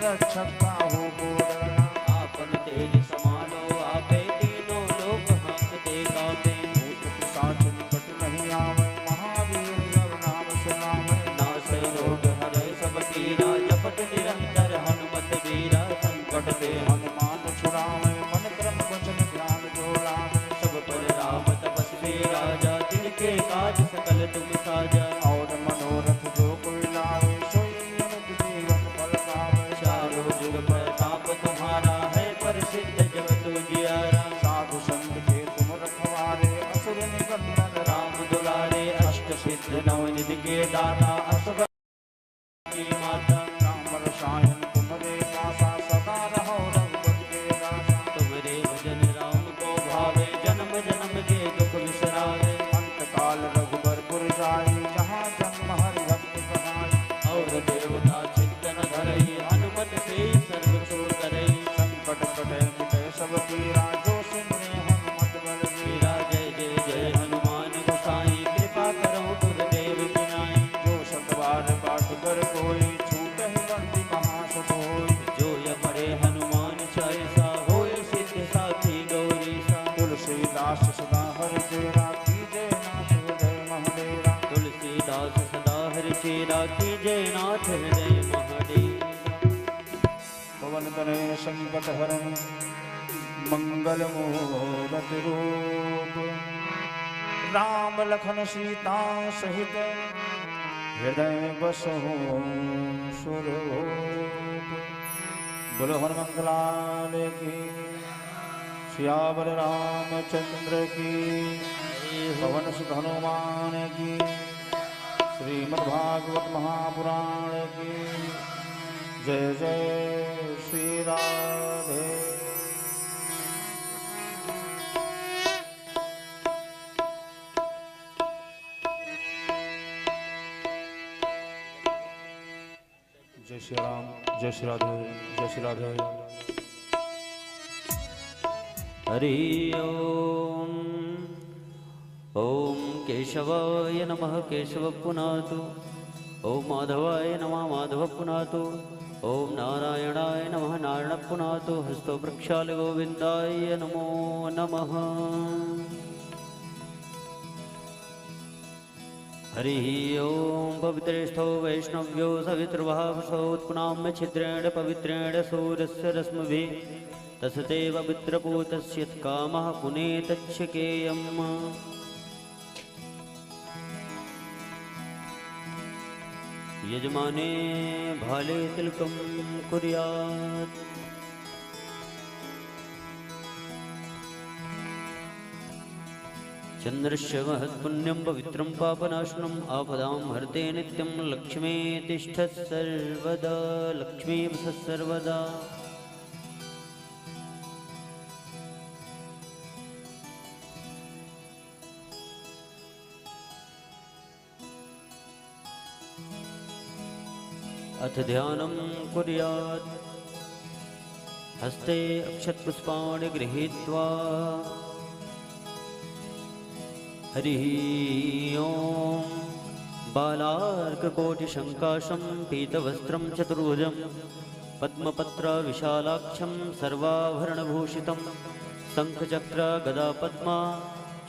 रक्षक काहू को डरना। आपन तेज समालो आपे तीनों लोक हांकते कांपे। भूत पिशाच निकट नहीं आवे महावीर जब नाम सुनावे। नासै रोग हरै सब पीरा जपत निरंतर हनुमत वीरा। संकट ते हनुमान छुड़ावे मन क्रम वचन ध्यान जो लावे। सब पर राम तपस्वी राजा तिनके काज सकल तुम साजा। और मनोरथ जो कोई लावे सोई अमित जीवन फल पावे। चारों जुग प्रताप तुम्हारा है प्रसिद्ध जगत उजियारा। साधु संत के तुम रखवारे असुर निकंदन राम दुलारे अष्ट सिद्ध नवनिधि के दाता असुर की माता। राम रसायन तुम्हारे पासा सदा रहो रघुपति के दासा। तुम्हारे भजन राम को भावे जन्म जन्म के दुख विसरावे। अंत काल रघुबरपुर जाई जहाँ जन्म हरि भक्त कहाई। और देवता चिंतन धरई हनुमत से सर्व छुड़ करई। संकट कटे मिटे सब पीरा जो सिमरे हनुमत बलवीरा। जय जय जय हनुमान गोसाई कृपा करो गुरुदेव की नाई। जो सतवार पाठ कर कोई छूटे बंदी महासुख होई। जो ये पढ़े हनुमान चालीसा होए सिद्ध साखी गौरी सा। तुलसीदास सदा हरि तेरा कीजे नाथ हृदय महडेरा। तुलसीदास सदा हरि चेरा कीजय नाथ हृदय महादेव। पवन तनय संकट हरण मंगल मूरति रूप। राम लखन सीता सहित हृदय बसहु स्वरूप। बोलो हनुमंत लाल की सियावर रामचंद्र की। पवन सुत हनुमान की। श्रीमद्भागवत महापुराण की जय जय श्री राधे। जय श्री राम जय श्री राधे जय श्री राधे। हरि ओम। ओम केशवाय नमः केशव पुनातु। ओम माधवाय नमः माधव पुनातु। ओम नारायणाय नमः नारायण पुनातु। हस्तो प्रक्षाल गोविंदाय नमो नमः। हरि ओम। पवित्रेष्ठो वैष्णव्यो सवितृभावसोत्पुनाम्य छिद्रेण पवित्रेण सूर्यस्य रश्मिभिः तस्ते पवित्रपूतस्य कामः पुनेतच्छकेयम्। यजमाने भाले तिलकं कुर्यात्। चन्द्रस्य महत्पुण्यं पवित्रं पापनाशनम् आपदां हरते नित्यं। लक्ष्मी तिष्ठत् सर्वदा लक्ष्मी वसत् सर्वदा। अथ ध्यानं कुर्यात्। हस्ते अक्षतपुष्पाणि गृहीत्वा हरिः ओं। बालार्ककोटिशङ्काशं पीतवस्त्रं चतुर्भुजं पद्मपत्रविशालाक्षं सर्वाभरणभूषितं। शङ्खचक्रगदापद्मा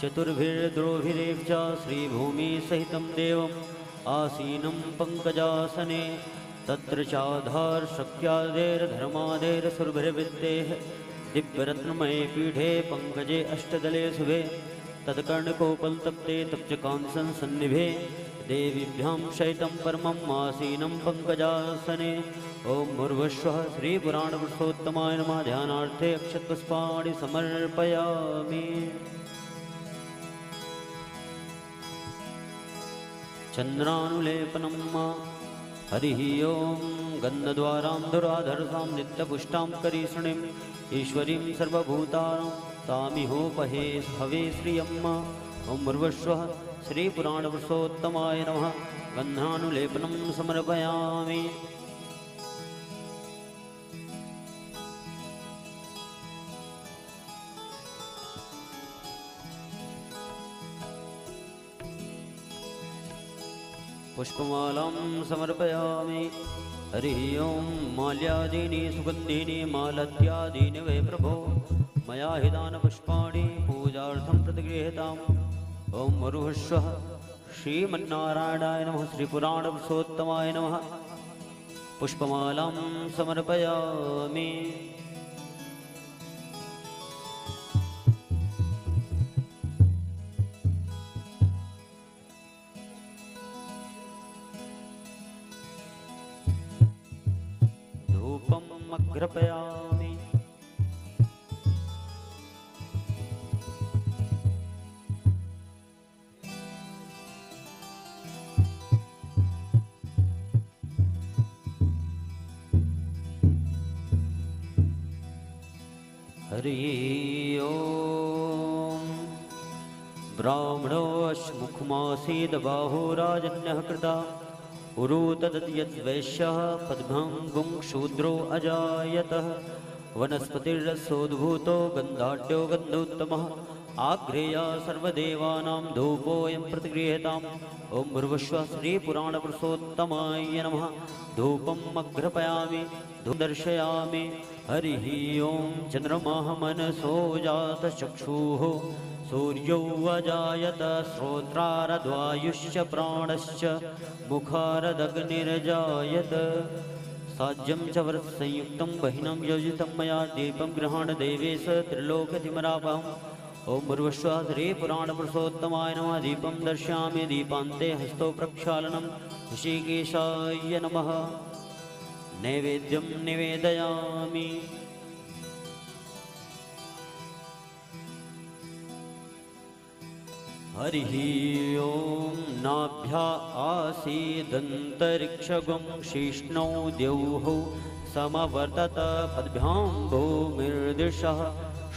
चतुर्भिर्द्रोभिरेव श्रीभूमिसहितं देवम् आसीनं पङ्कजासने। तत्र चाधारशक्त्यादेर्धर्मादेर्सुरभिर्विद्येः दिव्यरत्नमये पीठे पङ्कजे अष्टदले शुभे। तत्कर्णकोपलतप्ते तप्तकांसन्निभे देवीभ्यां शयितं परमम् आसीनं पङ्कजासने। ॐ भूर्भुवस्सुः श्रीपुराणपुरुषोत्तमाय नमः। ध्यानार्थे अक्षतपुष्पाणि समर्पयामि। चन्द्रानुलेपनं हरिः ओं। गन्धद्वारां दुराधरसां नित्यपुष्टां करीषणीम् ईश्वरीं सर्वभूतानां तामिहोपहे हवे श्रियम्। ॐ भूर्भुवस्सुः श्रीपुराणपुरुषोत्तमाय नमः। गन्धानुलेपनं समर्पयामि। पुष्पमालां समर्पयामि। हरिः ओं माल्यादीनि सुगन्धीनि मालत्यादीनि वै प्रभो मया हितानि पुष्पाणि पूजार्थं प्रतिगृहीताम्। ॐ मरुहस्वः श्रीमन्नारायणाय नमः श्रीपुराणपुरुषोत्तमाय नमः। पुष्पमालां समर्पयामि। धूपम् अग्रपयामि। हरिः ओं ब्राह्मणोऽश्मुखमासीद् बाहुराजन्यः कृता उरु तदद्यद्वैश्यः पद्भङ्गुं शूद्रो अजायतः वनस्पतिरसोद्भूतो गन्धाढ्यो गन्धोत्तमः आग्रेया सर्वदेवानां धूपोऽयं प्रतिगृह्यताम्। ॐ भूर्भुवः श्रीपुराणपुरुषोत्तमाय नमः। धूपम् अग्रपयामि दर्शयामि। हरिः ओं चन्द्रमाः मनसो जातचक्षुः सूर्यो अजायत श्रोत्रारद्वायुश्च प्राणश्च मुखारदग्निरजायत साज्यं च वरत्संयुक्तं बहिनं योजितं मया दीपं गृहाण देवेश त्रिलोक्यतिमरापहम्। ॐ भूर्भुवः श्रीपुराणपुरुषोत्तमाय नमः। दीपं दर्शयामि दीपान्ते हस्तो प्रक्षालनं ऋषिकेशाय नमः। नैवेद्यं निवेदयामि। हरिः ओं नाभ्या आसीदन्तरिक्षगं शिष्णौ द्यौः समवर्तत पद्भ्यां भूमिर्दिशः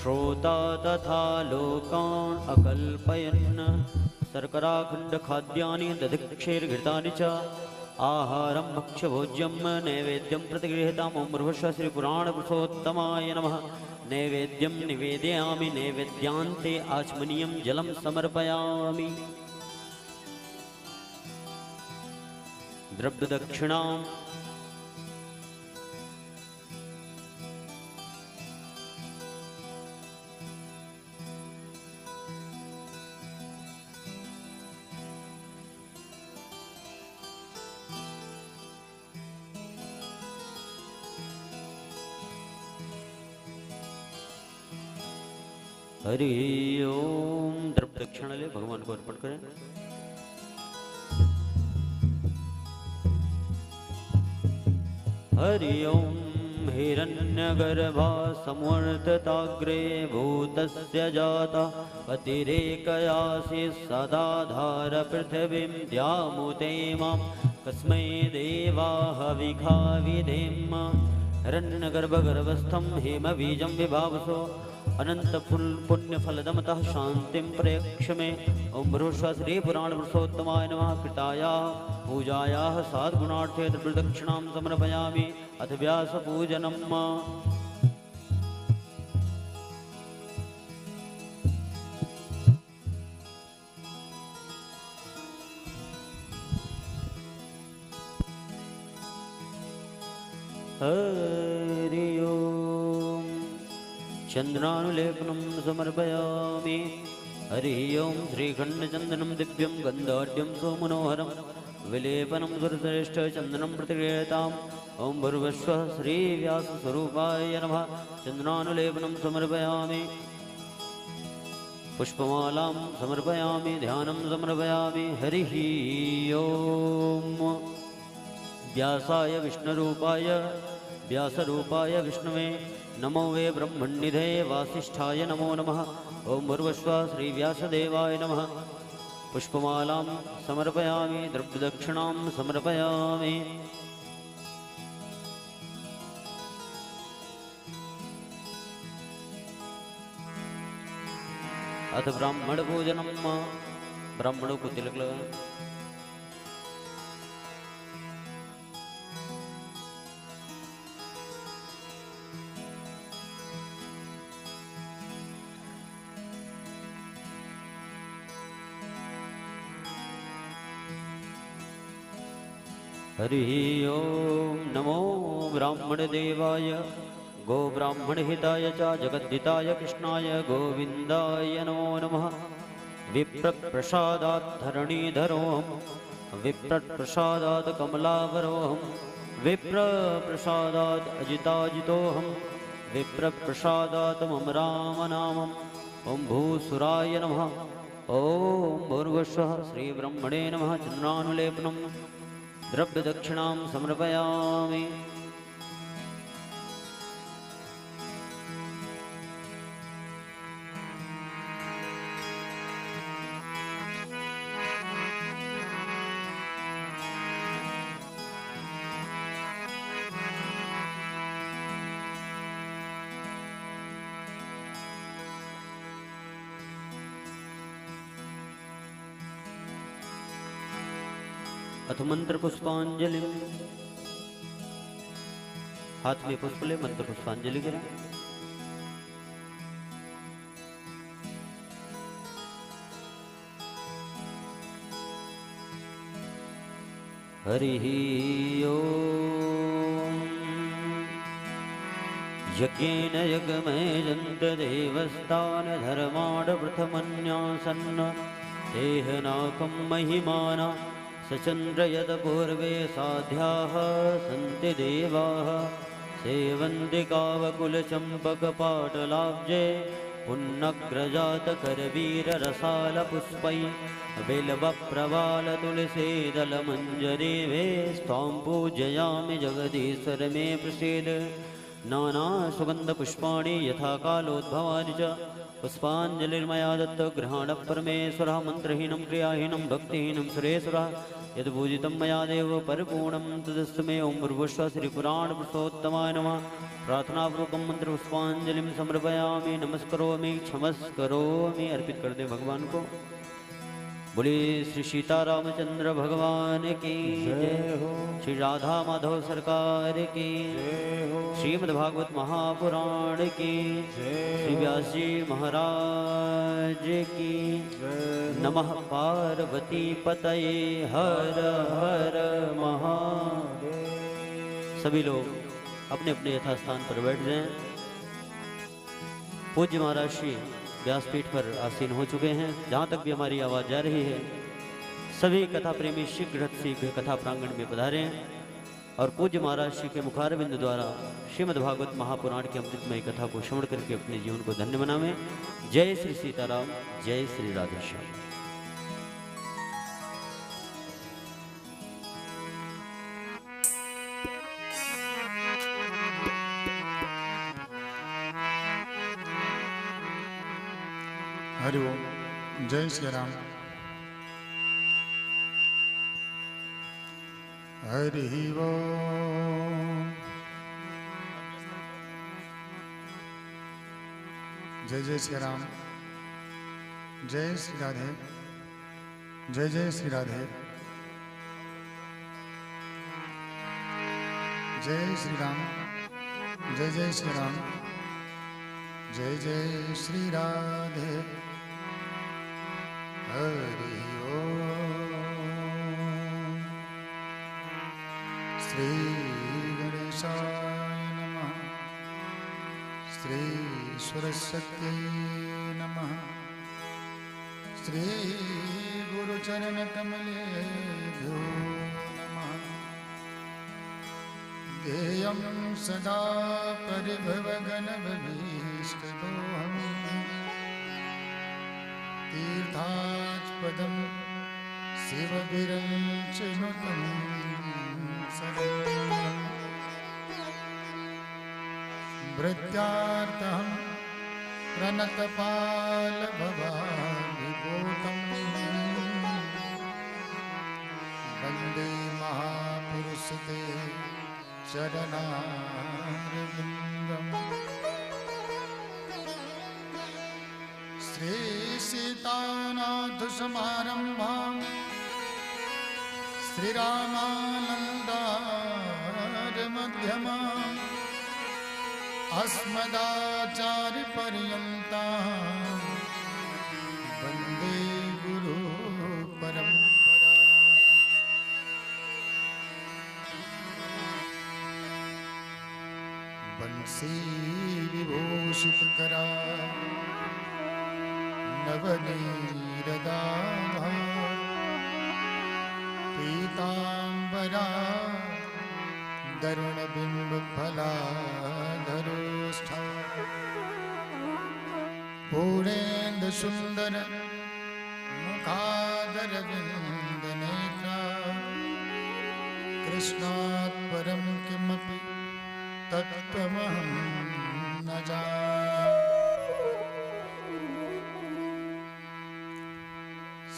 श्रोता तथा लोकान् अकल्पयन् शर्कराखण्डखाद्यानि दधिक्षैर्घृतानि च आहारं भक्ष्यभोज्यं नैवेद्यं प्रतिगृहीताम्। ॐ भूर्भुवः श्रीपुराणपुरुषोत्तमाय नमः। नैवेद्यं निवेदयामि। नैवेद्यान्ते आचमनीयं जलं समर्पयामि। द्रव्यदक्षिणाम् हरि ओम द्रव्य दक्षिणा ले भगवान को अर्पण करें। हरि ओम हिरण्यगर्भा समवर्तताग्रे भूतस्य जाता अतिरेकयासि सदाधार पृथिवीं द्यामुते मां कस्मै देवाः विखाविधेम। हिरण्यगर्भगर्भस्थं हेमबीजं विभावसो अनंतफुल पुण्यफलदमतः शांतिं प्रयक्ष मे। ओं भूर्भुवः श्रीपुराणपुरुषोत्तमाय नमः। कृतायाः पूजायाः साद्गुणार्थे द्रव्यदक्षिणां समर्पयामि। अथ व्यासपूजनम्। हरि ओम चंद्रानुलेपनं समर्पयामि। हरि ओं श्रीखण्डचन्दनं दिव्यं गन्धाढ्यं सुमनोहरं विलेपनं सुरश्रेष्ठ चन्दनं प्रतिगृह्यताम्। ॐ भूर्भुवः श्रीव्यासस्वरूपाय नमः। चन्द्रानुलेपनं समर्पयामि। पुष्पमालां समर्पयामि। ध्यानं समर्पयामि। हरिः ओम व्यासाय विष्णुरूपाय व्यासरूपाय विष्णवे नमो वे ब्रह्मण्यधे वासिष्ठाय नमो नमः। ओं भूर्भुवः श्रीव्यासदेवाय नमः। पुष्पमालां समर्पयामि। द्रव्यदक्षिणां समर्पयामि। अथ ब्राह्मण पूजनम। ब्राह्मणों को तिलक लगाएं। हरि ओम नमो ब्राह्मणदेवाय गोब्राह्मणहिताय च जगद्दिताय कृष्णाय गोविन्दाय नमो नमः। विप्रप्रसादात् धरणीधरोऽहं विप्रप्रसादात् कमलावरोऽहं विप्रप्रसादात् अजिताजितोऽहं विप्रप्रसादात् मम रामनामम्। ॐ भूसुराय नमः। ॐ भूर्भुवस्सुः श्रीब्रह्मणे नमः। चन्द्रानुलेपनं द्रव्यदक्षिणां समर्पयामि। अथ मंत्र पुष्पांजलि। हाथ में पुष्प ले मंत्र पुष्पांजलि करें। हरि ओम। यज्ञेन यज्ञमयजन्त देवस्तान धर्माण प्रथमन्यासन्न देहनाकं महिमाना सचन्द्र यदपूर्वे साध्याः सन्ति देवाः सेवन्ति कावकुलचम्पकपाटलाब्जे पुन्नग्रजातकरवीररसालपुष्पै बिल्वप्रवालतुलसीदलमञ्जरीभे स्त्वां पूजयामि जगदीश्वर मे प्रसीद। नानासुगन्धपुष्पाणि यथा कालोद्भवानि च पुष्पाञ्जलिर्मया दत्त गृहाण परमेश्वरः। मन्त्रहीनं क्रियाहीनं भक्तिहीनं सुरेश्वरः यद्पूजितं मया देव परिपूर्णं तदस्तु मे। ओं भूर्भुवस्सुः श्रीपुराणपुरुषोत्तमाय नमः। प्रार्थनापूर्वकं मन्त्रपुष्पाञ्जलिं समर्पयामि। नमस्करोमि क्षमस्करोमि अर्पित कर दे भगवान को। बोले श्री सीतारामचंद्र भगवान की जय हो। श्री राधा माधव सरकार की जय हो। श्रीमद्भागवत महापुराण की जय। श्री व्यास जी महाराज की जय। नमः पार्वती पतये हर हर महादेव। सभी लोग अपने अपने यथास्थान पर बैठ जाएं। पूज्य महाराज श्री व्यासपीठ पर आसीन हो चुके हैं। जहाँ तक भी हमारी आवाज़ जा रही है सभी कथा प्रेमी शीघ्र शीघ्र कथा प्रांगण में पधारे हैं और पूज्य महाराज श्री के मुखारबिंद द्वारा श्रीमद् भागवत महापुराण की अमृतमय कथा को श्रवण करके अपने जीवन को धन्य बनावें। जय श्री सीताराम, जय श्री राधेश्याम। हरि ओम। जय श्री राम। हरि ओम। जय जय श्री राम। जय श्री राधे। जय जय श्री राधे। जय श्री राम। जय जय श्री राम। जय जय श्री राधे। हरि ओम। श्री गणेशाय नमः। श्री सरस्वती नमः। श्री गुरुचरण कमलेभ्यो नमः। ध्येयं सदा परिभवगणभीष्टदोहम् तीर्थास्पदं शिवविरञ्चिनुतं शरणं भृत्यार्थं प्रणतपालभवाभिभूतं वन्दे महापुरुषते चरणारविन्दम्। श्री सीतानाथसमारम्भां श्रीरामानन्दारमध्यमाम् अस्मदाचार्यपर्यन्तां वन्दे गुरुपरम्पराम्। बंसी विभूषित करा नवनीरदाभा पीतांबरा दरुणबिंब फलाधरोष्ठा पूरेन्द्र सुंदर मुखादरविंद नेत्रा कृष्णात् परं किमपि तत्त्वमहं न जाने।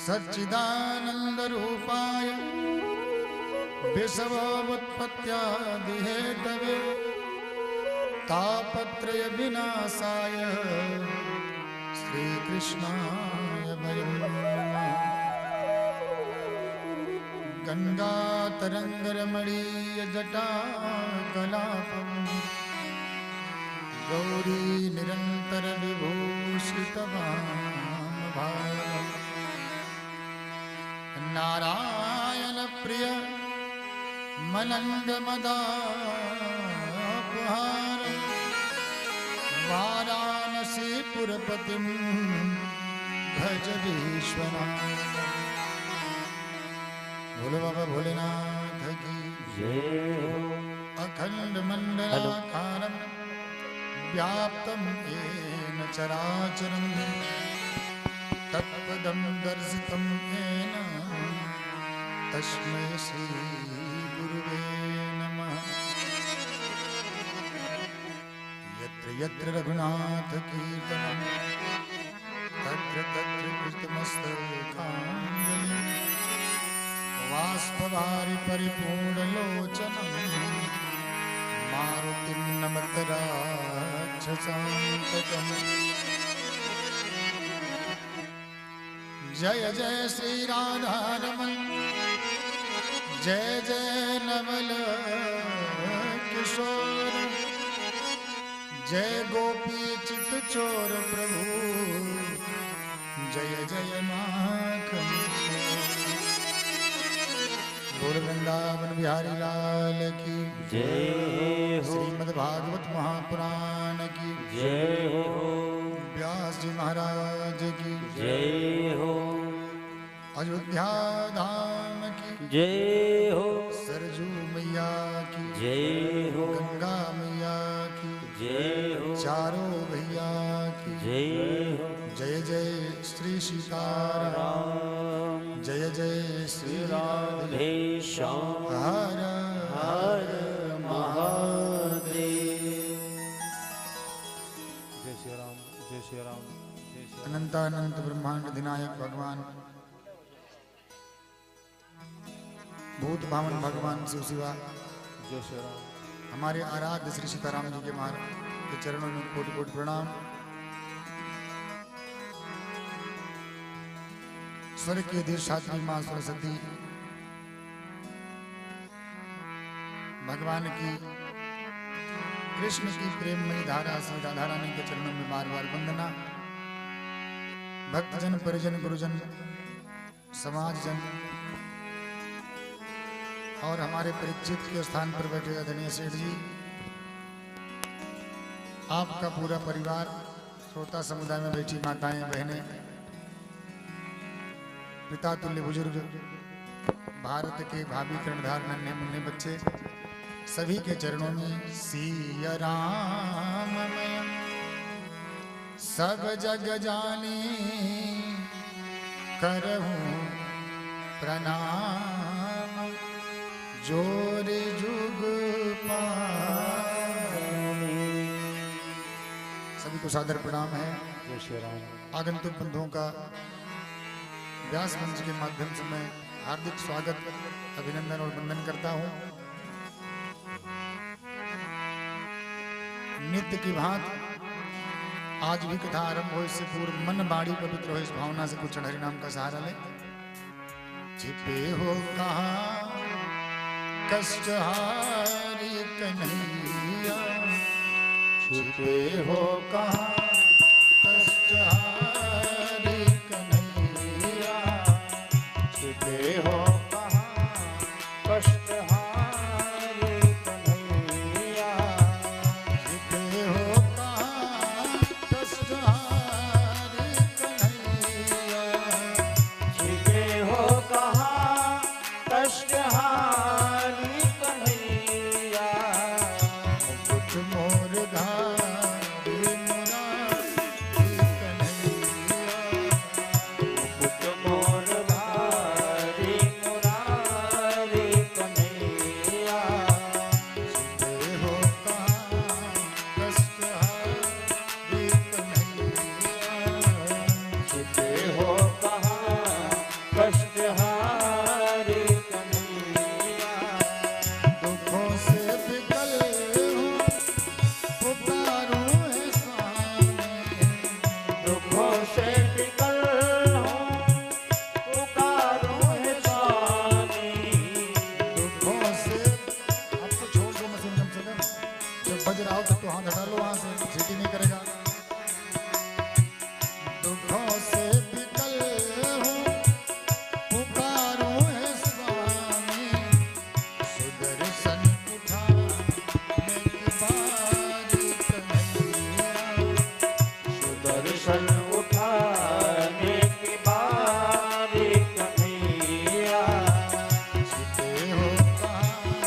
सच्चिदानंद रूपाय विश्वोत्पत्त्यादिहेतवे तापत्रय विनाशाय श्रीकृष्णाय वयं नमः। गंगातरंगरमणीय जटाकलापं गौरी निरंतर विभूषितवामभागम् नारायण प्रिय मलंग मदापहार वाराणसी पुरपतिं भज विश्वनाथ। भोले बाबा भोलेनाथ की जय। अखंड मंडलाकारं व्याप्तं येन चराचरं तत्पदं दर्शितं येन तस्मै श्री गुरुवे नमः। यत्र यत्र रघुनाथ कीर्तनं तत्र तत्र कृतमस्तकाञ्जलिं बाष्पवारि परिपूर्णलोचनं मारुतिं नमत राक्षसान्तकम्। जय जय श्री राधारमण जय जय नवल किशोर जय गोपी चित चोर प्रभु जय जय माखन। बोल वृंदावन बिहारी लाल की जय हो। श्रीमद् भागवत महापुराण की जय हो। व्यास जी महाराज की जय हो। अयोध्या धाम की जय हो। सरजू मैया की जय हो। गंगा मैया की जय हो। चारों भैया की जय हो। जय जय श्री सीताराम जय जय श्री राधे श्याम हर हर महादेव। जय श्री राम जय श्री राम जय श्री राम। अनंतानंत ब्रह्मांड अधिनायक भगवान भूत भावन भगवान शिव शिवा जय श्री राम। हमारे आराध्य श्री सीताराम जी के महाराज के चरणों में कोटि कोटि प्रणाम। स्वर की अधिष्ठात्री मां सरस्वती भगवान की कृष्ण की प्रेममयी धारा श्री राधा रानी के चरणों में बार बार वंदना। भक्तजन परिजन गुरुजन समाज जन और हमारे परिचित के स्थान पर बैठे आदरणीय सेठ जी, आपका पूरा परिवार, श्रोता समुदाय में बैठी माताएं बहनें, पिता तुल्य बुजुर्ग, भारत के भावी कर्णधार नन्हे मुन्ने बच्चे, सभी के चरणों में सिया राममय सब जग जानी करहूं प्रणाम जोर जुग पानी। सभी को सादर प्रणाम है। जय श्री राम। आगंतुक बंधुओं का व्यास मंच के माध्यम से मैं हार्दिक स्वागत अभिनंदन और वंदन करता हूं। नित्य की भांति आज भी कथा आरंभ हो, इससे पूर्व मन बाड़ी पवित्र हो, इस भावना से कुछ हरि नाम का सहारा ले। छिपे हो कहाँ कष्ट हारी कन्हैया, छिपे हो कहाँ कष्ट हारी कन्हैया, छिपे हो कहाँ कष्ट हारी कन्हैया, बज रहा हो तो हाथ हटा लो वहां से, सीटी नहीं करेगा। दुखों से बिकल हूँ, पुकारूं है स्वामी, सुदर्शन उठाने की बारी कन्हैया। सुदर्शन उठाने की बारी कन्हैया। छिपे हो कहाँ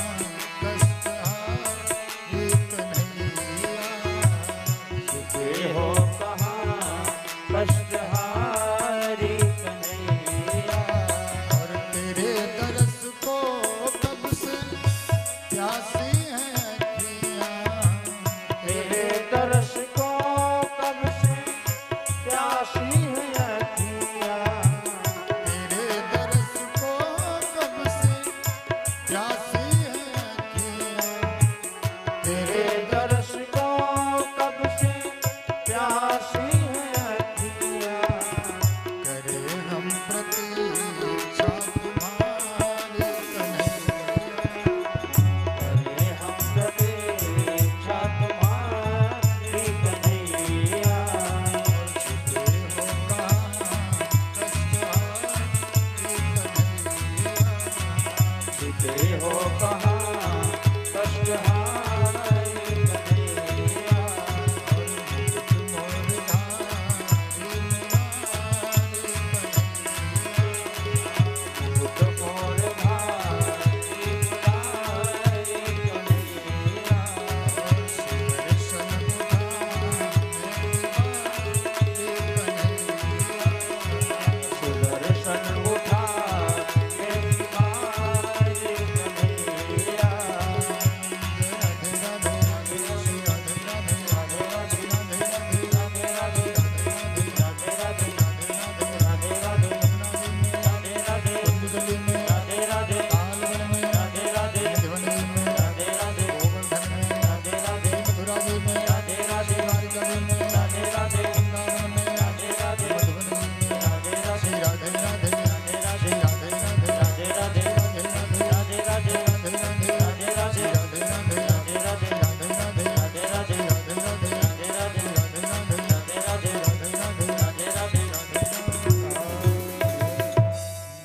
कष्टहारी कन्हैया। छिपे हो कहाँ कष्टहारी कन्हैया। और तेरे दरस को कब से प्यासी है अखियाँ। तेरे दर्श को कब से प्यासी है अखियाँ। तेरे दरस को कब से प्यासी है अखियाँ। तेरे दर्श को कब से प्यासी है अखियाँ। करे हम प्रतीक्षा तुम्हारी कन्हैया। करे हम प्रतीक्षा तुम्हारी कन्हैया। छिपे हो कहाँ कष्टहारी कन्हैया। छिपे हो कहाँ कष्टहारी कन्हैया। मुझ मोर भारी मुरारी कन्हैया। सुदर्शन उठाने की बारी कन्हैया।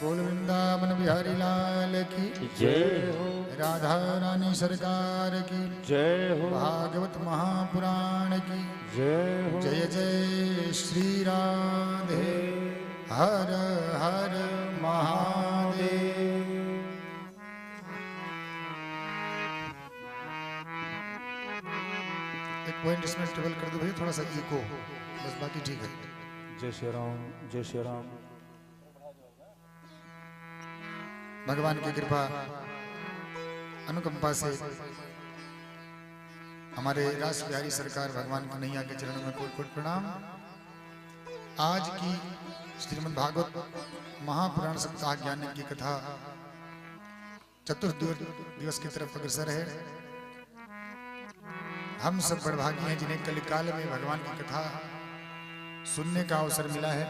बोल वृंदावन बिहारी लाल की जय हो राधा रानी सरकार की जय हो भागवत महापुराण की जय हो जय जय श्री राधे हर हर महादेव। एक पॉइंट इसमें ट्रेवल कर दो भैया, थोड़ा सा इको, बस बाकी ठीक है। जय श्री राम, जय श्री राम। भगवान की कृपा अनुकंपा से हमारे राष्ट्र बिहारी सरकार भगवान कन्हैया के चरणों में कोट कोट प्रणाम। आज की श्रीमद् भागवत महापुराण सप्ताह ज्ञान की कथा चतुर्थ दिवस की तरफ अग्रसर है। हम सब बड़भागी हैं जिन्हें कलिकाल में भगवान की कथा सुनने का अवसर मिला है।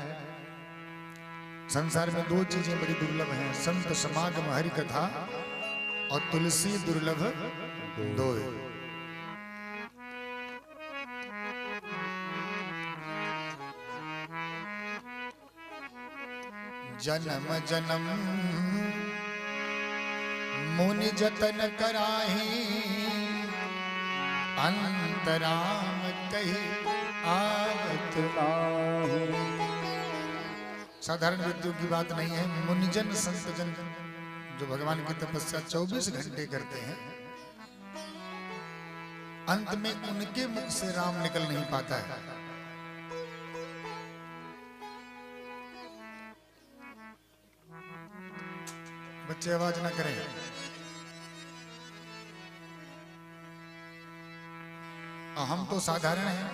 संसार में दो चीजें बड़ी दुर्लभ हैं, संत समागम हरि कथा और तुलसी दुर्लभ दो। जन्म जन्म मुनि जतन कराही, अंतराम कही आवत नाही। साधारण व्यक्तियों की बात नहीं है, मुनिजन संतजन जो भगवान की तपस्या 24 घंटे करते हैं, अंत में उनके मुख से राम निकल नहीं पाता है। बच्चे आवाज ना करें। हम तो साधारण हैं,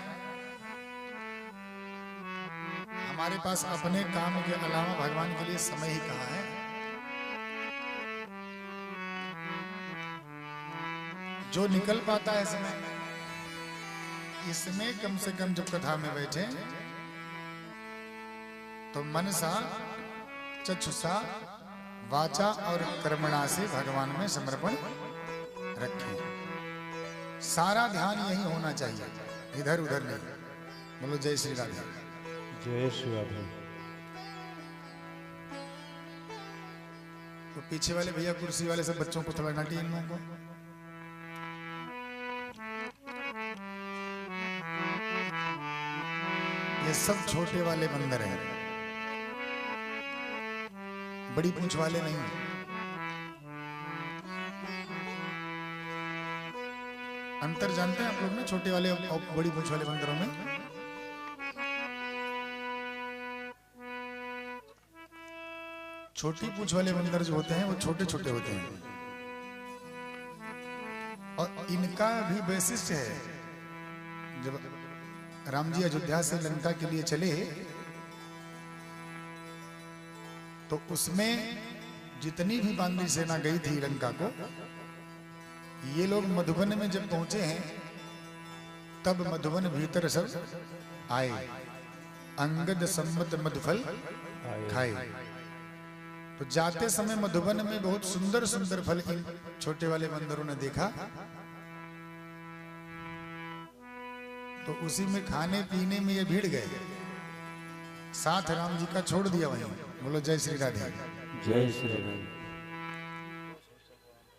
हमारे पास अपने काम के अलावा भगवान के लिए समय ही कहाँ है। जो निकल पाता है समय, इसमें कम से कम जब कथा में बैठे तो मनसा चक्षुषा वाचा और कर्मणा से भगवान में समर्पण रखें। सारा ध्यान यही होना चाहिए, इधर उधर नहीं। बोलो जय श्री राधे। जय श्री राधे। तो पीछे वाले भैया कुर्सी वाले सब बच्चों को थोड़ा डांटिए इन लोगों को। ये सब छोटे वाले बंदर हैं, बड़ी पूंछ वाले नहीं। अंतर जानते हैं आप लोग ना छोटे वाले और बड़ी पूंछ वाले बंदरों में? छोटी पूंछ वाले बंदर जो होते हैं वो छोटे छोटे होते हैं, और इनका भी वैशिष्ट्य है। जब राम जी अयोध्या से लंका के लिए चले तो उसमें जितनी भी बानरी सेना गई थी लंका को, ये लोग मधुबन में जब पहुंचे हैं तब मधुबन भीतर सब आए, अंगद सम्मत मधुफल खाए। तो जाते समय मधुबन में बहुत सुंदर सुंदर फल इन छोटे वाले बंदरों ने देखा, तो उसी में खाने पीने में ये भीड़ गए, साथ राम जी का छोड़ दिया वहीं। बोलो जय श्री राधे। जय श्री राधे।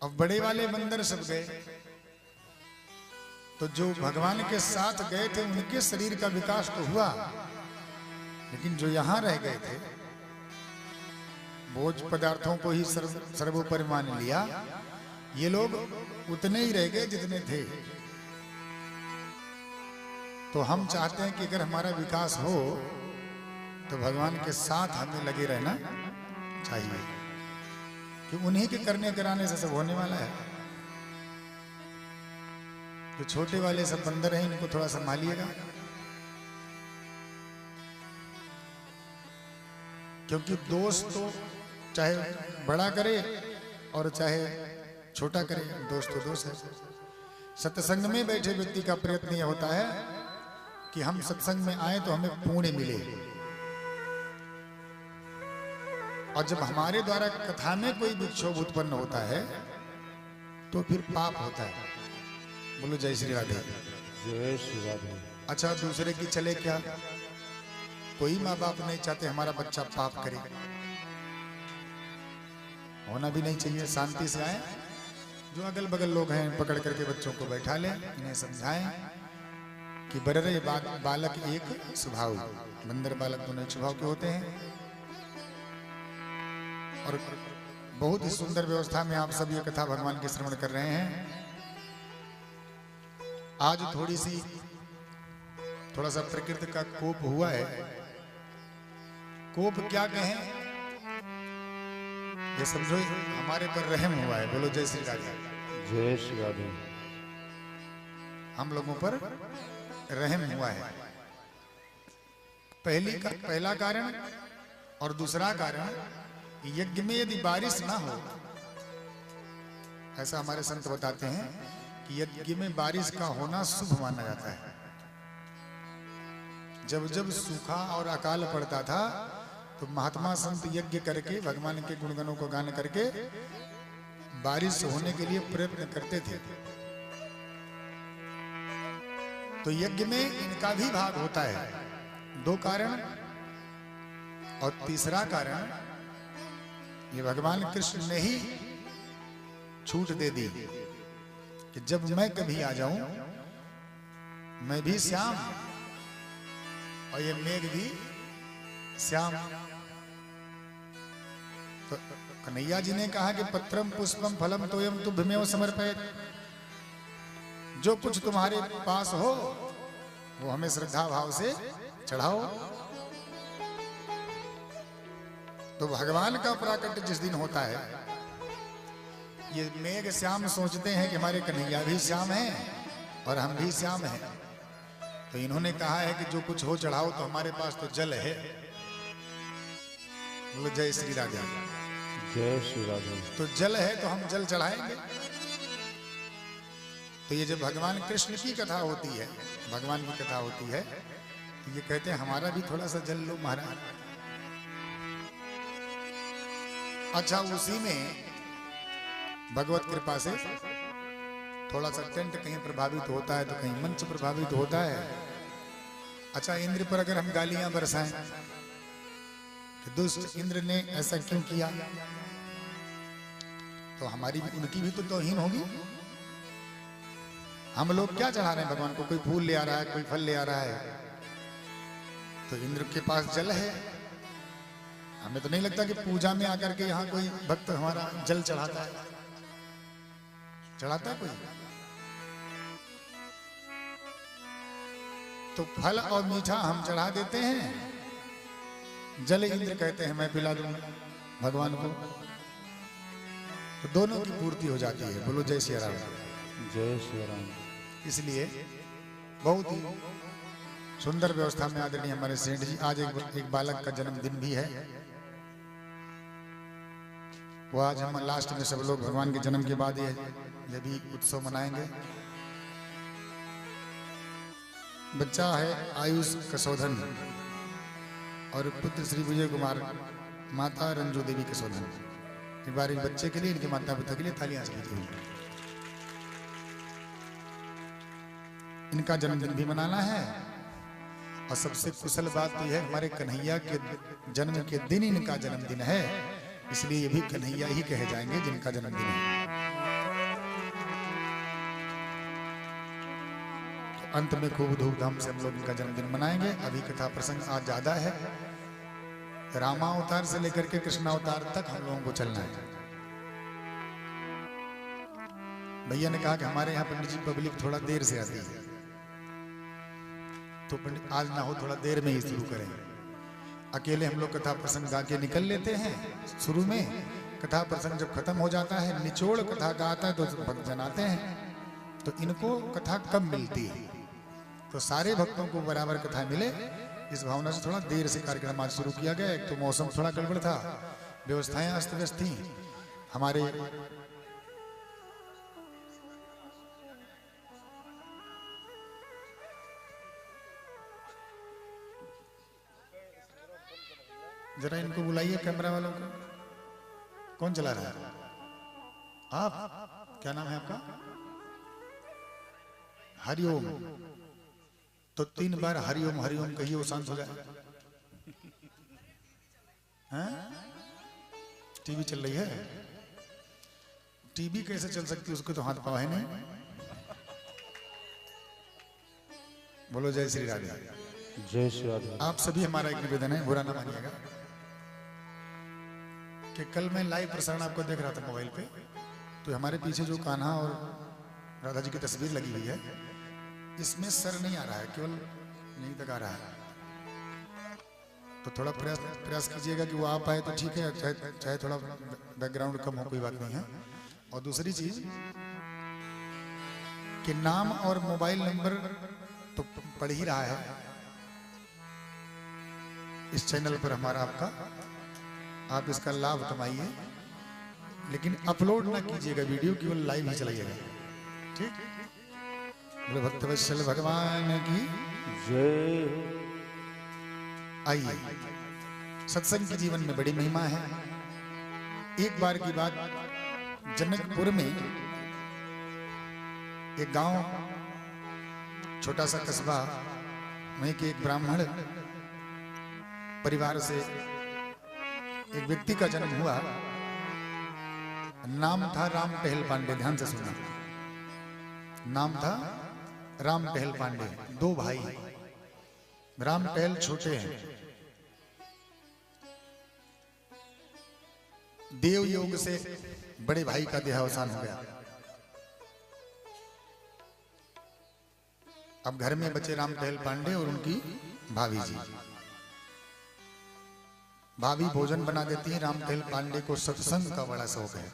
अब बड़े वाले बंदर सब गए, तो जो भगवान के साथ गए थे उनके शरीर का विकास तो हुआ, लेकिन जो यहां रह गए थे भोज पदार्थों को ही सर्वोपरि मान लिया, ये लोग उतने ही रह गए जितने थे। तो हम चाहते हैं कि अगर हमारा विकास हो तो भगवान के साथ हमें लगे रहना चाहिए, कि उन्हीं के करने कराने से सब होने वाला है। तो छोटे वाले सब बंदर हैं, इनको थोड़ा संभालिएगा, क्योंकि दोस्त तो चाहे बड़ा करे और चाहे छोटा करे, दोस्त तो दोस्त है। सत्संग में बैठे व्यक्ति का प्रयत्न यह होता है कि हम सत्संग में आए तो हमें पुण्य मिले, और जब हमारे द्वारा कथा में कोई विक्षोभ उत्पन्न होता है तो फिर पाप होता है। बोलो जय श्री राधे। जय श्री राधे। अच्छा, दूसरे की चले क्या? कोई माँ बाप नहीं चाहते हमारा बच्चा पाप करे, होना भी नहीं चाहिए। शांति से आए, जो अगल बगल लोग हैं पकड़ करके बच्चों को बैठा लें, इन्हें समझाएं कि बररे बालक एक स्वभाव, बंदर बालक दोनों एक स्वभाव के होते हैं। और बहुत ही सुंदर व्यवस्था में आप सब ये कथा भगवान के श्रवण कर रहे हैं। आज थोड़ा सा प्रकृति का कोप हुआ है। कोप क्या कहें, ये समझो हमारे पर रहम हुआ है। बोलो जय श्री राधे। जय श्री राधे। हम लोगों पर रहम हुआ है, पहला कारण। और दूसरा कारण, यज्ञ में यदि बारिश ना हो, ऐसा हमारे संत बताते हैं कि यज्ञ में बारिश का होना शुभ माना जाता है। जब जब सूखा और अकाल पड़ता था तो महात्मा संत यज्ञ करके भगवान के गुणगणों को गान करके बारिश होने के लिए प्रयत्न करते थे। तो यज्ञ में इनका भी भाग होता है। दो कारण, और तीसरा कारण ये भगवान कृष्ण ने ही छूट दे दी कि जब मैं कभी आ जाऊं, मैं भी श्याम और ये मेघ भी श्याम। तो कन्हैया जी ने कहा कि पत्रम पुष्पम फलम तोयम तुभ्यमेव समर्पयेत्, जो कुछ तुम्हारे पास हो वो हमें श्रद्धा भाव से चढ़ाओ। तो भगवान का प्राकट्य जिस दिन होता है, ये मेघ श्याम सोचते हैं कि हमारे कन्हैया भी श्याम हैं और हम भी श्याम हैं। तो इन्होंने कहा है कि जो कुछ हो चढ़ाओ, तो हमारे पास तो जल है। बोलो जय श्री राधे। जय श्री राधे। तो जल है तो हम जल चढ़ाएंगे। तो ये जब भगवान कृष्ण की कथा होती है, भगवान की कथा होती है, तो ये कहते हैं हमारा भी थोड़ा सा जल लो महाराज। अच्छा, उसी में भगवत कृपा से थोड़ा सा टेंट कहीं प्रभावित होता है तो कहीं मंच प्रभावित होता है। अच्छा, इंद्र पर अगर हम गालियां बरसाएं कि दुष्ट इंद्र ने ऐसा क्यों किया, तो हमारी भी उनकी भी तो तौहीन होगी। हम लोग क्या चढ़ा रहे हैं भगवान को? कोई फूल ले आ रहा है, कोई फल ले आ रहा है, तो इंद्र के पास जल है। हमें तो नहीं लगता कि पूजा में आकर के यहाँ कोई भक्त हमारा जल चढ़ाता है। चढ़ाता है कोई? तो फल और मीठा हम चढ़ा देते हैं, जल इंद्र कहते हैं मैं पिला दूंगा भगवान को, तो दोनों की पूर्ति हो जाती है। बोलो जय श्री राम। जय श्री राम। इसलिए बहुत ही सुंदर व्यवस्था में आदरणीय हमारे सेठ जी, आज एक बालक का जन्मदिन भी है। वो आज हम लास्ट में सब लोग भगवान के जन्म के बाद ये भी उत्सव मनाएंगे। बच्चा है आयुष कसौधन और पुत्र श्री विजय कुमार, माता रंजू देवी कसौधन। एक बार इस बच्चे के लिए, इनके माता पिता के लिए तालियां बजाइए। इनका जन्मदिन भी मनाना है और सबसे कुशल बात तो यह है हमारे कन्हैया के जन्म के दिन इनका जन्मदिन है, इसलिए ये भी कन्हैया ही कहे जाएंगे जिनका जन्मदिन है। तो अंत में खूब धूमधाम से हम लोग इनका जन्मदिन मनाएंगे। अभी कथा प्रसंग आज ज्यादा है, रामावतार से लेकर के कृष्णावतार तक हम लोगों को चलना है। भैया ने कहा कि हमारे यहाँ पंडित जी पब्लिक थोड़ा देर से आती है, तो पंडित आज ना हो थोड़ा देर में ही शुरू करें। अकेले हम लोग कथा प्रसंग गा के निकल लेते हैं शुरू में, कथा प्रसंग जब खत्म हो जाता है, निचोड़ कथा गाता है तो भक्त जन आते हैं, तो इनको कथा कम मिलती है। तो सारे भक्तों को बराबर कथा मिले, इस भावना से थोड़ा देर से कार्यक्रम आज शुरू किया गया। एक तो मौसम थोड़ा गड़बड़ था, व्यवस्थाएं अस्त व्यस्त थी। हमारे जरा इनको बुलाइए कैमरा वालों को। कौन चला रहा है? आप? क्या नाम है आपका? हरिओम। तो 3 बार हरिओम हरिओम कहिए, वो शांत हो जाए। टीवी चल रही है? टीवी कैसे चल सकती है, उसको तो हाथ पाँव है नहीं। बोलो जय श्री राधे। जय श्री राधे। आप सभी हमारा एक निवेदन है, बुरा ना मानिएगा, कि कल मैं लाइव प्रसारण आपको देख रहा था मोबाइल पे, तो हमारे पीछे जो कान्हा और राधा जी की तस्वीर लगी हुई है, इसमें सर नहीं आ रहा है, केवल यहीं तक आ रहा है। तो थोड़ा प्रयास कीजिएगा कि वो आ पाए तो ठीक है, चाहे थोड़ा बैकग्राउंड कम हो, कोई बात नहीं है। और दूसरी चीज कि नाम और मोबाइल नंबर तो पड़ ही रहा है इस चैनल पर हमारा आपका, आप इसका लाभ कमाइए, लेकिन अपलोड ना कीजिएगा वीडियो, केवल लाइव ही चलाइएगा, ठीक? बोले भक्तवत्सल भगवान की जय। आइए, सत्संग के जीवन में बड़ी महिमा है। एक बार की बात, जनकपुर में एक गांव, छोटा सा कस्बा, वहीं के एक ब्राह्मण परिवार से एक व्यक्ति का जन्म हुआ। नाम था राम टहल पांडे। ध्यान से सुना, नाम था राम टहल पांडे। 2 भाई, राम टहल छोटे हैं। देव योग से बड़े भाई का देहावसान हो गया। अब घर में बचे राम टहल पांडे और उनकी भाभी जी। भाभी भोजन बना देती है। राम टहल पांडे को सत्संग का बड़ा शौक है,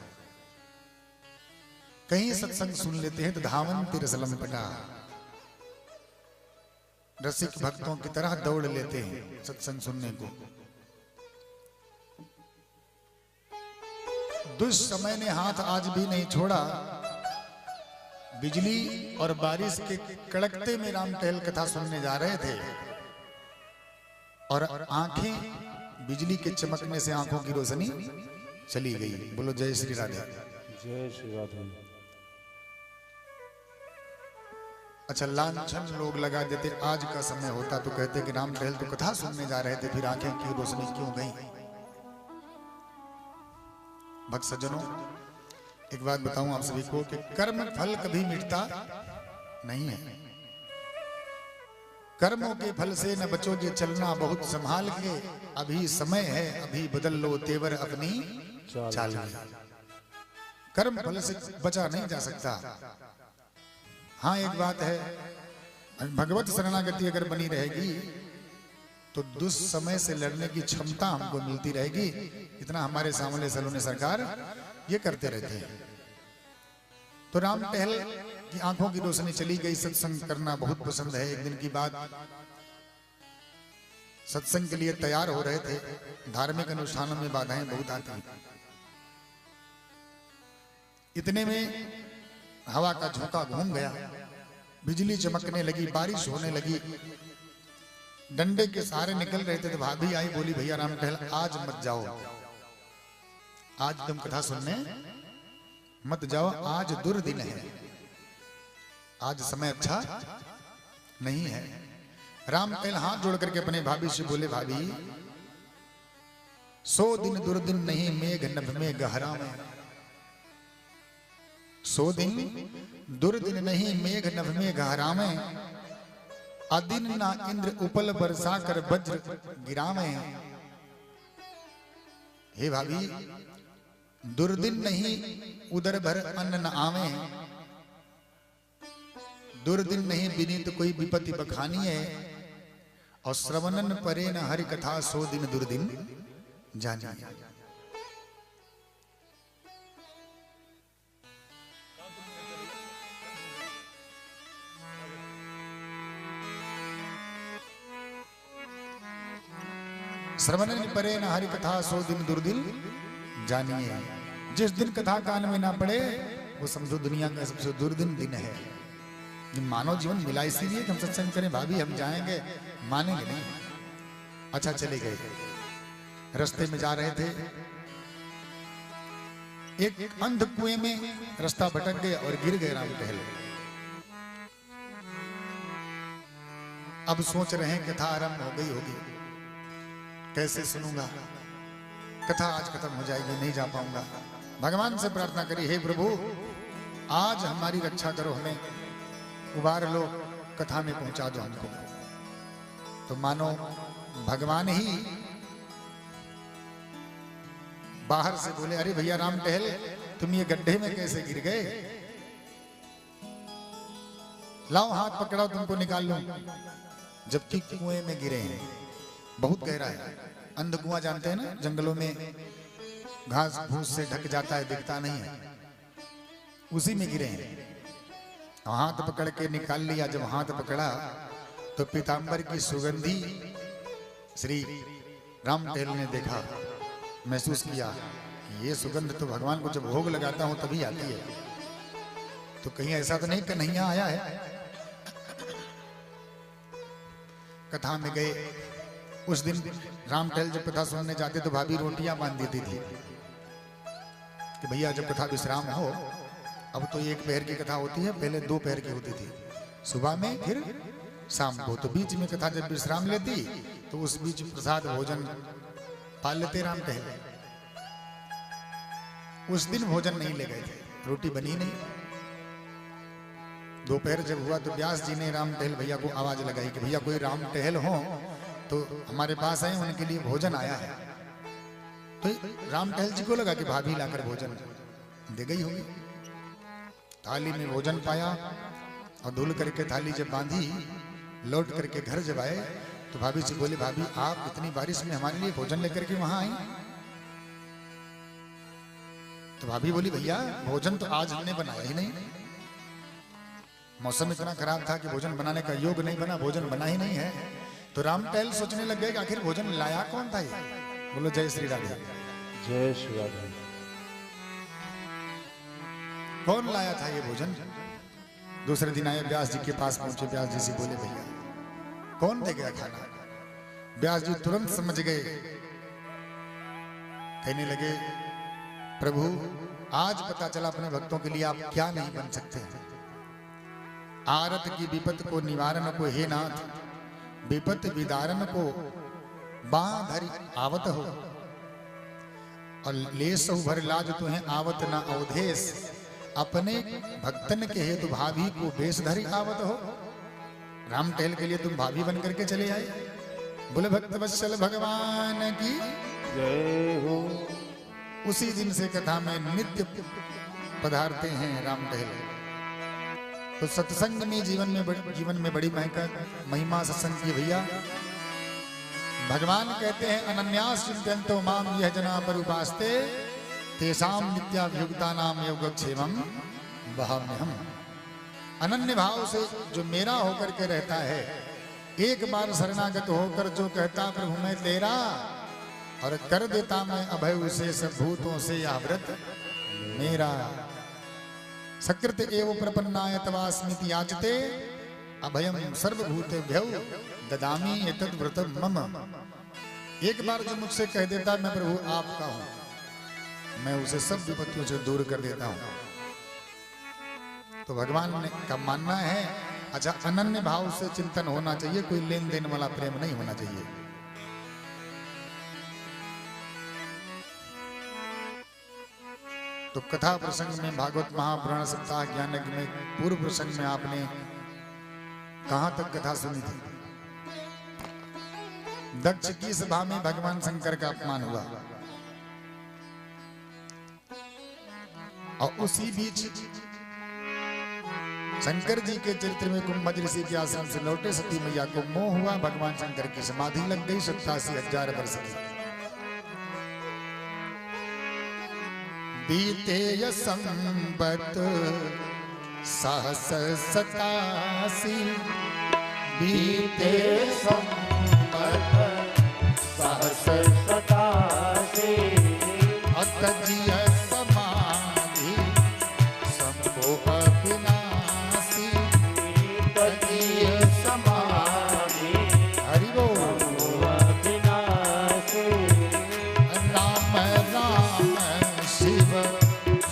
कहीं सत्संग सुन लेते हैं तो धावन तिरसलम पटा, रसिक भक्तों की तरह दौड़ लेते हैं सत्संग सुनने को। दुष्समय ने हाथ आज भी नहीं छोड़ा। बिजली और बारिश के कड़कते में राम टहल कथा सुनने जा रहे थे और आंखें, बिजली के चमकने से आंखों की रोशनी चली गई। बोलो जय श्री राधे। जय श्री राधे। अच्छा, लांछन लोग लगा देते, आज का समय होता तो कहते कि राम टहल तो कथा सुनने जा रहे थे, फिर आंखें की रोशनी क्यों गई। भक्त सज्जनों, एक बात बताऊं आप सभी को कि कर्म फल कभी मिटता नहीं है। कर्मों के फल से न बचोगे, चलना बहुत संभाल के, अभी समय है, अभी बदल लो तेवर अपनी चाल में। कर्म फल से बचा नहीं जा सकता। हाँ, एक बात है, भगवत शरणागति अगर बनी रहेगी तो दुस्समय से लड़ने की क्षमता हमको मिलती रहेगी। इतना हमारे सामने सलोने सरकार ये करते रहते हैं। तो राम टहल की आंखों की रोशनी चली गई। सत्संग करना बहुत पसंद है। एक दिन की बात, सत्संग के लिए तैयार हो रहे थे। धार्मिक अनुष्ठानों में बाधाएं बहुत आती हैं। इतने में हवा का झोंका घूम गया, बिजली चमकने लगी, बारिश होने लगी। डंडे के सहारे निकल रहे थे तो भाभी आई, बोली भैया राम टहल आज मत जाओ, आज तुम कथा सुनने मत जाओ, आज दुर्दिन है, आज समय अच्छा नहीं है। राम टहल हाथ जोड़ करके अपने भाभी से बोले, भाभी 100 दिन दुर्दिन नहीं, मेघ नभ में गहरा में। 100 दिन दुर्दिन नहीं, मेघ नभ में गहरा में। अदिन ना इंद्र उपल बरसा कर वज्र गिरावे। हे भाभी, दुर्दिन नहीं, उदर भर अन्न न आवे। दुर्दिन नहीं, विनीत कोई विपत्ति बखानी है। और श्रवणन परे न हरि कथा, 100 दिन दुर्दिन जानिए। श्रवणन परे न हरि कथा, 100 दिन दुर्दिन जानिए। जिस दिन कथा कान में ना पड़े वो समझो दुनिया का सबसे दुर्दिन दिन है। मानव जीवन मिला इसीलिए हम सत्संग करें। भाभी हम जाएंगे, मानेंगे नहीं। अच्छा, चले गए, रास्ते में जा रहे थे, एक अंध कुएं में रास्ता भटक गए और गिर गए राम टहल। अब सोच रहे हैं कथा आरंभ हो गई होगी, कैसे सुनूंगा, कथा आज खत्म हो जाएगी, नहीं जा पाऊंगा। भगवान से प्रार्थना करी, हे प्रभु आज हमारी रक्षा करो, हमें उबार लो, कथा में पहुंचा दो हमको। तो मानो भगवान ही बाहर से बोले, अरे भैया राम टहल, तुम ये गड्ढे में कैसे गिर गए, लाओ हाथ पकड़ाओ, तुमको निकाल लो। जबकि कुएं में गिरे हैं, बहुत गहरा है। अंध कुआं जानते हैं ना, जंगलों में घास फूस से ढक जाता है, दिखता नहीं है, उसी में गिरे हैं। हाथ पकड़ के निकाल लिया। जब हाथ पकड़ा तो पीतांबर की सुगंधी श्री राम टहल ने देखा, महसूस किया, ये सुगंध तो भगवान को जब भोग लगाता हूं तभी आती है। तो कहीं ऐसा तो नहीं कन्हैया आया है। कथा में गए। उस दिन राम टहल जब कथा सुनने जाते तो भाभी रोटियां बांध देती थी कि भैया जब कथा विश्राम हो, अब तो 1 पहर की कथा होती है, पहले 2 पहर की होती थी, सुबह में फिर शाम को। तो बीच में कथा जब विश्राम लेती तो उस बीच प्रसाद भोजन पाल लेते राम टहल। उस दिन भोजन नहीं ले गए थे, रोटी बनी नहीं। दोपहर जब हुआ तो व्यास जी ने राम टहल भैया को आवाज लगाई कि भैया कोई राम टहल हो तो हमारे पास आए, उनके लिए भोजन आया है। तो राम टहल जी को लगा कि भाभी लाकर भोजन दे गई होगी। थाली में भोजन पाया और धुल करके थाली जब बांधी, लौट करके घर जब आए तो भाभी से बोले, भाभी आप इतनी बारिश में हमारे लिए भोजन लेकर के वहां आई। तो भाभी बोली, भैया भोजन तो आज हमने बनाया ही नहीं, मौसम इतना खराब था कि भोजन बनाने का योग नहीं बना, भोजन बना ही नहीं है। तो राम टहल सोचने लग गए कि आखिर भोजन लाया कौन था ये। बोलो जय श्री राधे। जय श्री राधे। कौन लाया था ये भोजन। दूसरे दिन आए, व्यास जी के पास पहुंचे। व्यास जी से बोले, भैया कौन दे गया खाना। व्यास जी तुरंत समझ गए, कहने लगे, प्रभु आज पता चला अपने भक्तों के लिए आप क्या नहीं बन सकते। आरत की विपत को निवारण को हे नाथ, विपत विदारण को बाँ धरि आवत हो, और लेस भर लाज तुम्हें आवत न अवधेश, अपने भक्तन के हेतु भाभी को बेश धरि आवत हो। राम टहल के लिए तुम भाभी बन करके चले आए। बोले भक्त वत्सल भगवान की जय हो। उसी दिन से कथा में नित्य पधारते हैं राम टहल। तो सत्संग में जीवन में बड़ी महिमा सत्संग की भैया। भगवान कहते हैं अनन्यास चिंतयन्तो माम यह जना पर उपास्ते तेषाम नित्याभियुक्ता नाम योगक्षेमम वहाम्यहम्। अनन्य भाव से जो मेरा होकर के रहता है, एक बार शरणागत होकर जो कहता प्रभु मैं तेरा, और कर देता मैं अभय उसे सब भूतों से यह व्रत मेरा। सकृत एव प्रपन्नाय तवास्मिति याचते अभयम सर्वभूतेभ्यो ददामि एतद् व्रतम मम। एक बार जो मुझसे कह देता मैं प्रभु आपका हूं, मैं उसे सब विपत्तियों से दूर कर देता हूं। तो भगवान ने का मानना है अच्छा अनन्य भाव से चिंतन होना चाहिए, कोई लेन देन वाला प्रेम नहीं होना चाहिए। तो कथा प्रसंग में भागवत महापुराण सप्ताह ज्ञान यज्ञ में पूर्व प्रसंग में आपने कहां तक कथा सुनी थी? दक्ष की सभा में भगवान शंकर का अपमान हुआ, और उसी बीच शंकर जी के चरित्र में कुंभ ऋषि के आश्रम से लौटे सती मैया को मोह हुआ। भगवान शंकर की समाधि लग गई 87,000 वर्ष की। बीते य संबत सहस 87, बीते संबत सहस 87, अतजिय समाधि संभो अविनाशी, तजिय समाधि हरि बोल अविनाशी। राम राम शिव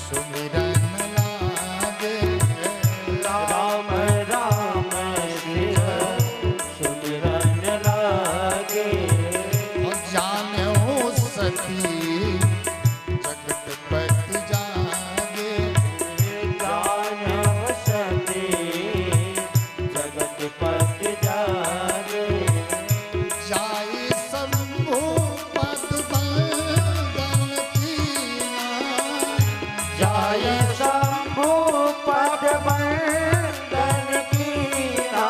सुमिरन लागे, राम राम शिव सुमिरन लागे, और जानो सती जगत पति जागे, जानो सती जगत पति जागे। जाई शंभु पद बंदन कीना, जाय शंभु पद बंदन कीना,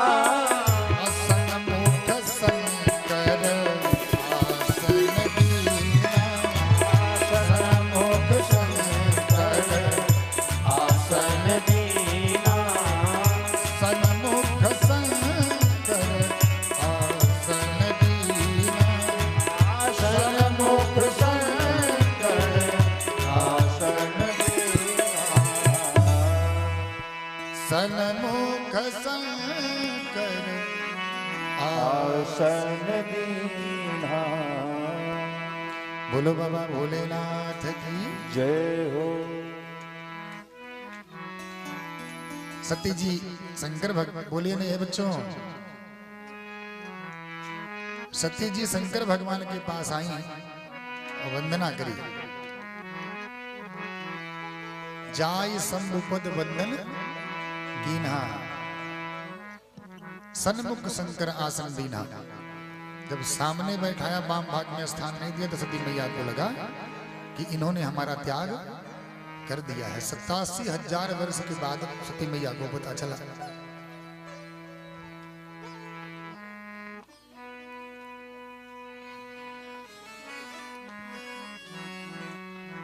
सन्मुख शंकर आसन दीना, सन्मुख शंकर आसन दीना, सन्मुख शंकर आसन दीना, सन्मुख शंकर आसन दीना, सन्मुख शंकर आसन दीना। बोलो बाबा भोलेनाथ की जय हो। सती जी शंकर भगवान बोलिए नहीं है बच्चों। सती जी शंकर भगवान के पास आई और वंदना करी। जाय शंभुपद वंदन कीन्हा, सन्मुख शंकर आसन दीना। जब सामने बैठाया बाम भाग में स्थान नहीं दिया तो सती मैया को लगा कि इन्होंने हमारा त्याग कर दिया है। 87,000 वर्ष के बाद सती मैया को पता चला।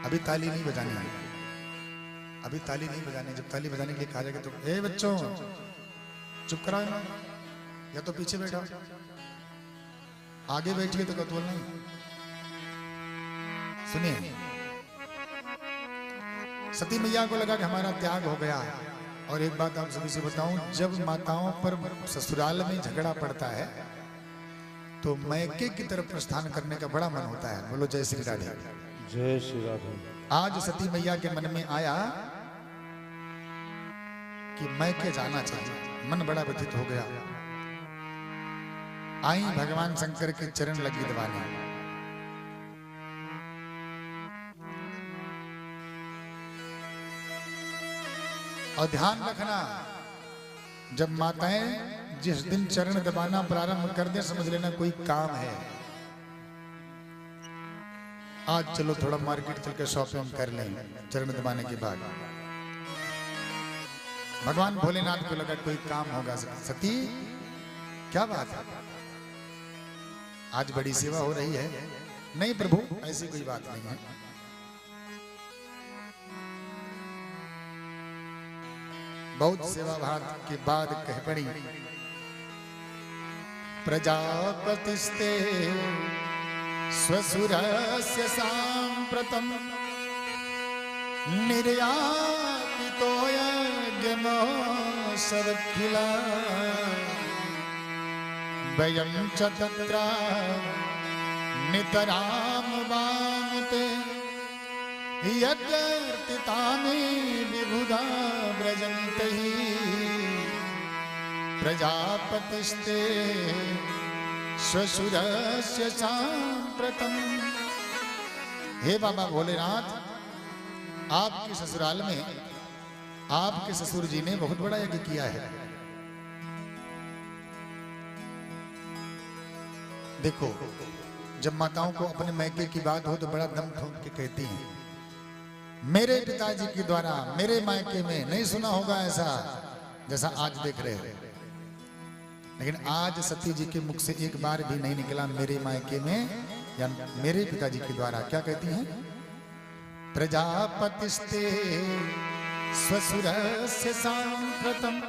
अभी ताली नहीं बजानी है, अभी ताली नहीं बजानी। जब ताली बजाने के लिए कहा जाएगा तो ए बच्चों चुप कराओ ना, या तो पीछे बैठो, आगे बैठिए तो कतवल नहीं। सुनिए, सती मैया को लगा कि हमारा त्याग हो गया। और एक बात आप सभी से बताऊं, जब माताओं पर ससुराल में झगड़ा पड़ता है तो मैके की तरफ प्रस्थान करने का बड़ा मन होता है। बोलो जय श्री राधे। जय श्री राधे। आज सती मैया के मन में आया कि मैके जाना चाहिए। मन बड़ा व्यथित हो गया। आई भगवान शंकर के चरण लगी दबाने। और ध्यान रखना, जब माताएं जिस दिन चरण दबाना प्रारंभ कर दे, समझ लेना कोई काम है। आज चलो थोड़ा मार्केट चल के शॉपिंग कर लें चरण दबाने के बाद। भगवान भोलेनाथ को लगा कोई काम होगा। सती क्या बात है, आज बड़ी सेवा हो रही है। नहीं प्रभु, ऐसी कोई बात नहीं है। बहुत सेवा भाव के बाद कह पड़ी, प्रजापतिस्ते स्वसुरस्य सांप्रतम निर्यापितो यज्ञमो सर्वखिला वयं च तत्र नितराम वामते यद्यर्तितानि विबुधा व्रजन्ते प्रजापतिस्ते स्वसुरस्य सांप्रतम। हे बाबा भोलेनाथ, आपके ससुराल में आपके ससुर जी ने बहुत बड़ा यज्ञ किया है। देखो, जब माताओं को अपने मैके की बात हो तो बड़ा दम ठोक के कहती हैं, मेरे पिताजी के द्वारा मेरे मायके में। नहीं सुना होगा ऐसा जैसा आज देख रहे हो। लेकिन आज सती जी के मुख से एक बार भी नहीं निकला मेरे मायके में या मेरे पिताजी के द्वारा। क्या कहती हैं? प्रजापतिस्ते स्वसुरस्य सांप्रतम।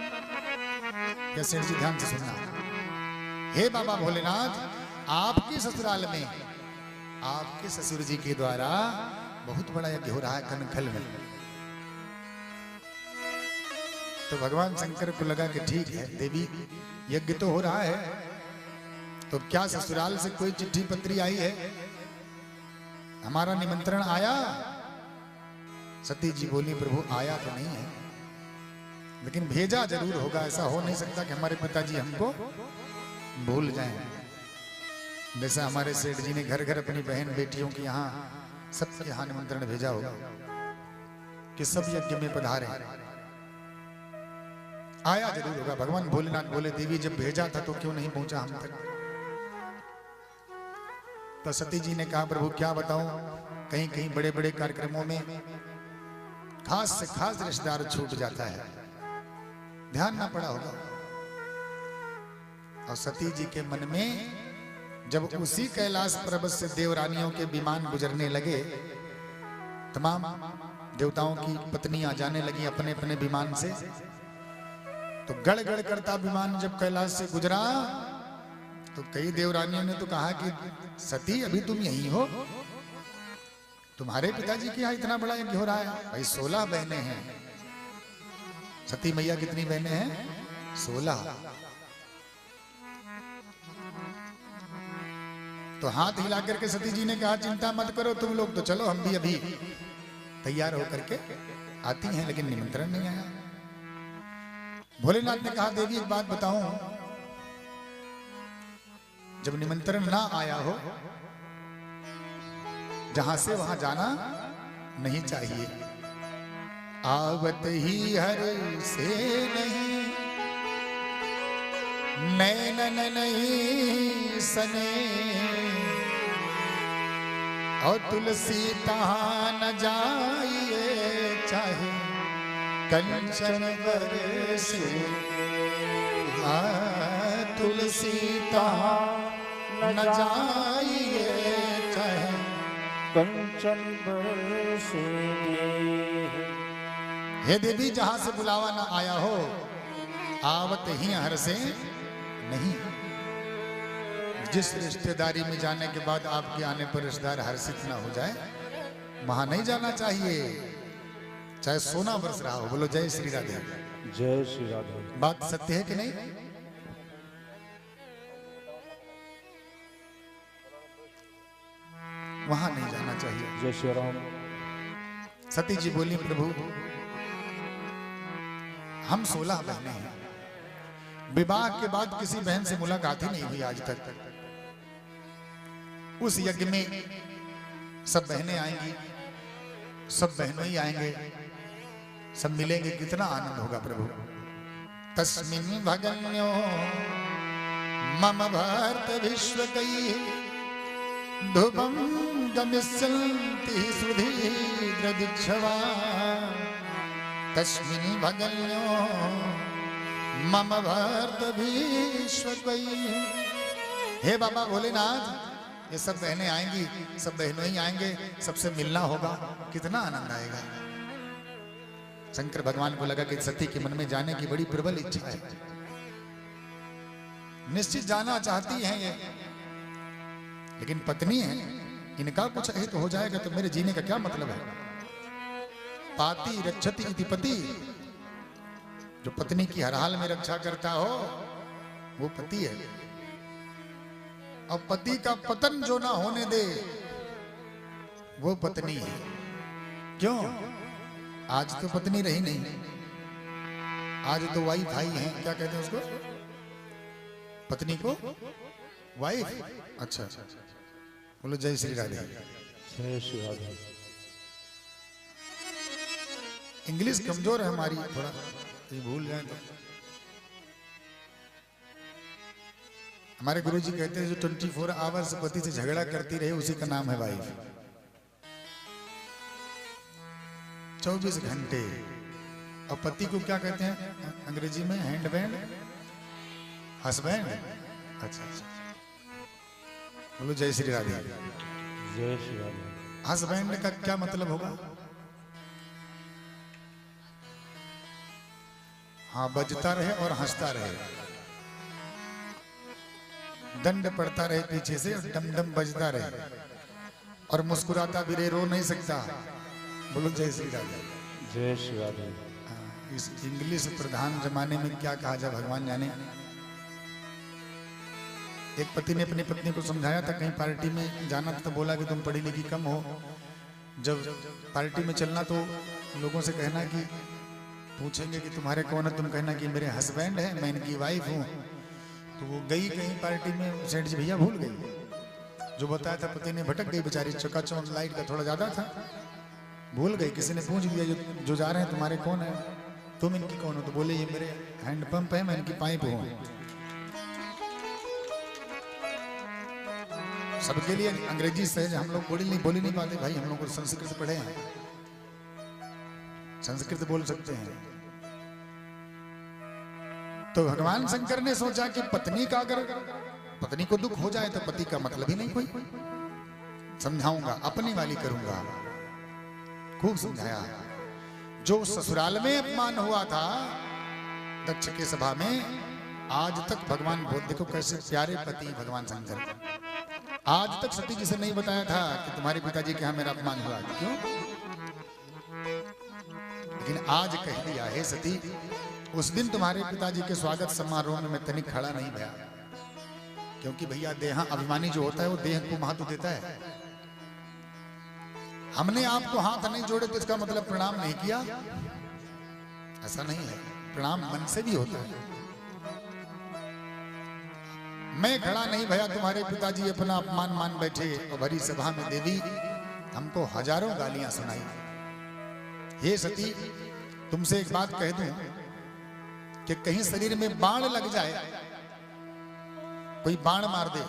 क्या सेठ जी ध्यान से सुनना। हे बाबा भोलेनाथ, आपके ससुराल में आपके ससुर जी के द्वारा बहुत बड़ा यज्ञ हो रहा है कनखल में। तो भगवान शंकर को लगा कि ठीक है देवी, यज्ञ तो हो रहा है, तो क्या ससुराल से कोई चिट्ठी पत्री आई है? हमारा निमंत्रण आया? सती जी बोली, प्रभु आया तो नहीं है, लेकिन भेजा जरूर होगा। ऐसा हो नहीं सकता कि हमारे पिताजी हमको भूल जाएं। जैसा हमारे सेठ जी ने घर घर अपनी बहन बेटियों के यहाँ सबके यहाँ निमंत्रण भेजा होगा कि सब यज्ञ में पधारे। आया जरूर होगा। भगवान भोलेनाथ बोले, देवी जब भेजा था तो क्यों नहीं पहुंचा हम तक? तो सती जी ने कहा, प्रभु क्या बताऊं, कहीं कहीं बड़े बड़े कार्यक्रमों में खास से खास रिश्तेदार छूट जाता है, ध्यान ना पड़ा होगा। और सती जी के मन में जब उसी कैलाश पर्वत से देवरानियों के विमान गुजरने लगे, तमाम देवताओं की पत्नियां जाने लगी अपने अपने विमान से, तो गड़गड़ करता विमान जब कैलाश से गुजरा तो कई देवरानियों ने तो कहा कि सती अभी तुम यहीं हो? तुम्हारे पिताजी के यहाँ इतना बड़ा यज्ञ हो रहा है। भाई 16 बहनें हैं। सती मैया कितनी बहनें हैं? 16। तो हाथ हिला करके सती जी ने कहा, चिंता मत करो तुम लोग, तो चलो हम भी अभी तैयार होकर के आती हैं, लेकिन निमंत्रण नहीं आया। भोलेनाथ ने कहा, देवी एक बात बताऊं, जब निमंत्रण ना आया हो, जहां से वहां जाना नहीं चाहिए। आवत ही हर से नहीं, नैनन नहीं सने, और तुलसी तहां न जाइए, चाहे कंचन बरसे। तुलसी तहां न जाइए, चाहे कंचन बरसे। हे देवी, जहां से बुलावा ना आया हो, आवत ही हर से नहीं। जिस रिश्तेदारी में जाने के बाद आपके आने पर रिश्तेदार हर्षित ना हो जाए, वहां नहीं जाना चाहिए, चाहे सोना बरस रहा हो। बोलो जय श्री राधे। जय श्री राधे। बात सत्य है कि नहीं? वहां नहीं जाना चाहिए। जय श्री राम। सती जी बोली, प्रभु हम 16 बहनें हैं, विवाह के बाद किसी बहन से मुलाकात ही नहीं हुई आज तक। उस यज्ञ में सब बहनें आएंगी, सब बहनों ही आएंगे, सब मिलेंगे, कितना आनंद होगा प्रभु। तस्मिन् भगन्यो मम भर्त विश्वकैः धूपं गमिष्यन्ति सुधीन्द्रदिक्षवा। तस्मिन् भगन्यो मम भर्त विश्वकैः। हे बाबा भोलेनाथ, ये सब बहनें आएंगी, सब बहनों ही आएंगे, सबसे मिलना होगा, कितना आनंद आएगा। शंकर भगवान को लगा कि सती के मन में जाने की बड़ी प्रबल इच्छा है, निश्चित जाना चाहती हैं ये, लेकिन पत्नी है, इनका कुछ अहित हो जाएगा तो मेरे जीने का क्या मतलब है। पाति रक्षति इति पति, जो पत्नी की हर हाल में रक्षा करता हो वो पति है। और पति का पतन जो ना होने दे वो पत्नी है। क्यों? आज तो पत्नी रही नहीं, आज तो वाइफ आई है, क्या कहते हैं उसको, पत्नी को वाइफ। अच्छा, बोलो जय श्री राधे। जय श्री राधे। इंग्लिश कमजोर है हमारी, थोड़ा ये भूल जाए तो। हमारे गुरुजी कहते हैं जो 24 आवर्स पति से झगड़ा करती रहे उसी का नाम है वाइफ। 24 घंटे। और पति को क्या कहते हैं अंग्रेजी में? Handband, husband. अच्छा, बोलो जय श्री राधे। जय श्री राधे। हस्बैंड का क्या मतलब होगा? हाँ, बजता रहे और हंसता रहे, दंड पड़ता रहे पीछे से और डम डम बजता रहे, और मुस्कुराता भी रहे, रो नहीं सकता। बोलो जय श्री राधे। जय श्री राधे। इस इंग्लिश प्रधान जमाने में क्या कहा जाए भगवान जाने। एक पति ने अपनी पत्नी को समझाया था, कहीं पार्टी में जाना था तो बोला कि तुम पढ़ी लिखी कम हो, जब पार्टी में चलना तो लोगों से कहना कि पूछेंगे कि तुम्हारे कौन है, तुम कहना कि मेरे हस्बैंड है, मैं इनकी वाइफ हूँ। तो वो गई कहीं पार्टी में, सेठ जी भैया भूल गई, जो बताया था पति ने भटक गई बेचारी, चकाचौंध लाइट का थोड़ा ज्यादा था, भूल गई। किसी ने पूछ लिया जो जा रहे हैं तुम्हारे कौन है, तुम इनकी कौन हो, तो बोले ये मेरे हैंडपंप है, मैं इनकी पाइप हूँ। सबके लिए अंग्रेजी सहज, हम लोग बोल नहीं पाते भाई, हम लोग को संस्कृत पढ़े हैं, संस्कृत बोल सकते हैं। तो भगवान शंकर ने सोचा कि पत्नी का अगर पत्नी को दुख हो जाए तो पति का मतलब ही नहीं कोई, समझाऊंगा, अपनी वाली करूंगा। खूब समझाया। जो ससुराल में अपमान हुआ था दक्ष के सभा में, आज तक भगवान बोल, देखो कैसे प्यारे पति भगवान शंकर, आज तक सती जी से नहीं बताया था कि तुम्हारे पिताजी के यहाँ मेरा अपमान हुआ। क्यों? लेकिन आज कह दिया, हे सती, उस दिन तुम्हारे पिताजी के स्वागत समारोह में मैं तनिक खड़ा नहीं भया, क्योंकि भैया देहा अभिमानी जो होता है वो देह को महत्व देता है। हमने आपको हाथ नहीं जोड़े तो इसका मतलब प्रणाम नहीं किया, ऐसा नहीं है। प्रणाम मन से भी होता है। मैं खड़ा नहीं भया, तुम्हारे पिताजी अपना अपमान मान बैठे और भरी सभा में देवी हमको हजारों गालियां सुनाई। हे सती, तुमसे एक बात कह दूं कि कहीं शरीर में बाण लग जाए, कोई बाण मार दे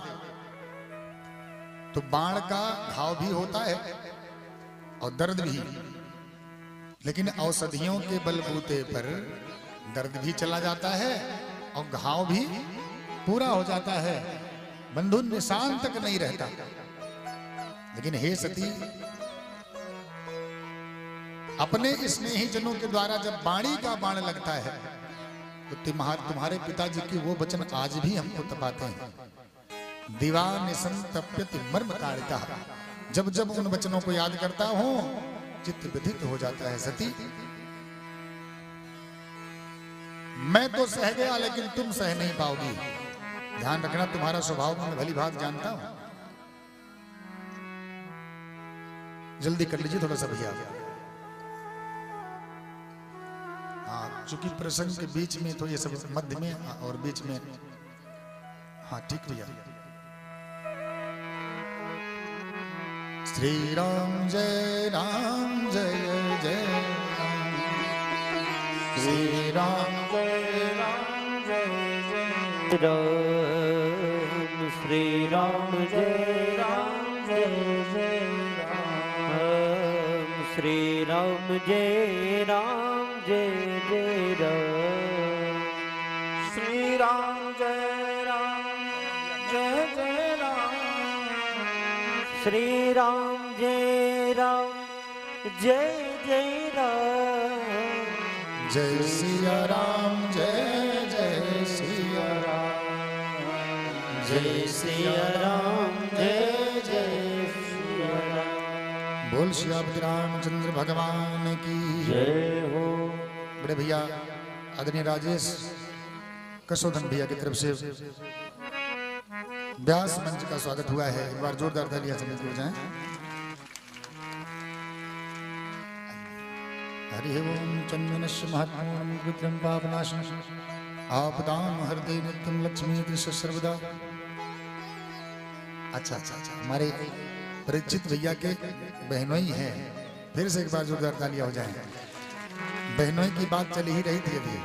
तो बाण का घाव भी होता है और दर्द भी, लेकिन औषधियों के बलबूते पर दर्द भी चला जाता है और घाव भी पूरा हो जाता है, बंधु निशान तक नहीं रहता। लेकिन हे सती, अपने स्नेही जनों के द्वारा जब बाणी का बाण लगता है तो तुम्हारे पिताजी के वो वचन आज भी हमको तपाते हैं। दिवा निसंतप्यति मर्म ताड़िता, जब जब उन वचनों को याद करता हूं चित्त विदित हो जाता है। सती, मैं तो सह गया लेकिन तुम सह नहीं पाओगी। ध्यान रखना, तुम्हारा स्वभाव मैं भली बात जानता हूं। जल्दी कर लीजिए थोड़ा सा भैया। हाँ, चूंकि प्रसंग के बीच में तो ये सब मध्य में और बीच में। हाँ ठीक भैया। श्री राम जय जय जय राम। श्री राम जय जय राम। श्री राम जय जय राम। श्री राम जय जय राम। श्री राम जय जय राम। श्री राम जय जय राम। जय सिया राम जय सिया राम। जय सिया राम जय सिया राम। बोल श्रीपति रामचंद्र भगवान की जय हो। बड़े भैया आदरणीय राजेश कसोधन भैया की तरफ से व्यास मंच का स्वागत हुआ है। एक बार जोरदार तालियां से हो जाएं। हरि ओम चंदनस्य महात्मनं विक्रम पापनाशनं आपदां हरदे नित्यं लक्ष्मी दृश्य सर्वदा। अच्छा हमारे परिचित भैया के बहनोई हैं। फिर से एक बार जोरदार तालियां हो जाएं। बहनोई की बात चली ही रही थी अभी।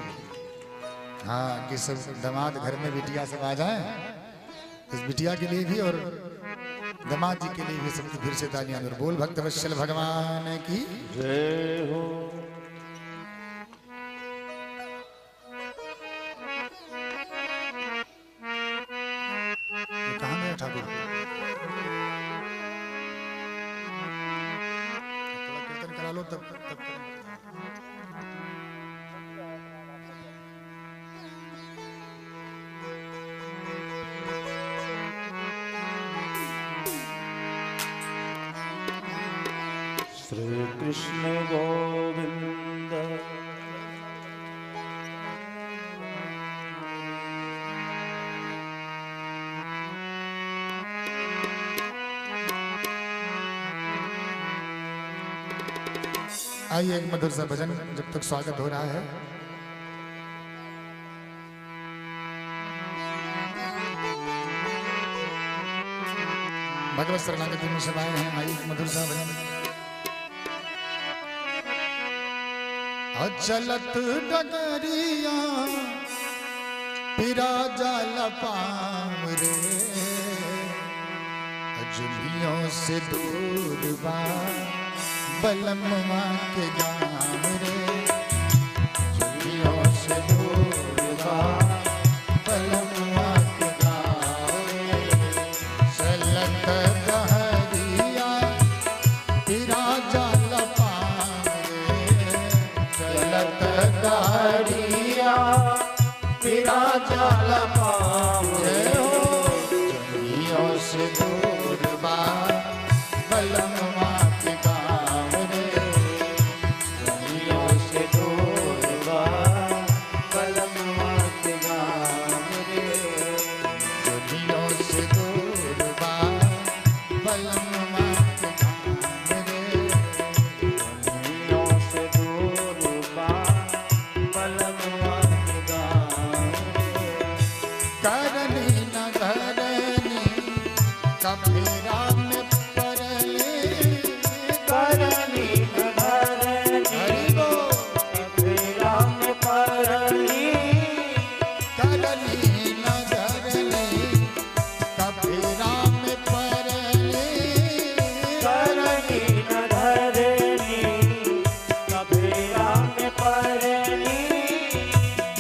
हाँ कि सब दामाद घर में बिटिया सब आ जाएं। इस बिटिया के लिए भी और दामाद जी के लिए भी सबकी फिर से तालियां। और बोल भक्त वत्सल भगवान की जय हो। कहाँ गया ठाकुर? थोड़ा कीर्तन करा लो तब श्री कृष्ण गोविंद। आइए एक मधुर सा भजन जब तक स्वागत हो रहा है। भगवत शरणागति में सब आए हैं। आइए एक मधुर सा भजन। अचलत डगरिया पिरा जाल पाम रे। अजलियों से दूर बा बलमवा के गाम रे। अजलियों से दूर बा बलमवा के गाम रे। चलत डगरिया पिरा जाल पाम रे। चलत डगरिया पिरा जाल पाम रे। अजलियों से दूर बा बलमवा के गाम रे। अजलियों से दूर बा बलमवा के गाम रे। अजलियों से दूर बा बलमवा के गाम रे। अजलियों से दूर बा बलमवा के गाम रे। करनी न धरनी कफेरा में परले। करनी न धरनी हरि बोल। कफेरा में परली। करनी न धरनी कफेरा में परले। करनी न धरनी कफेरा में परली।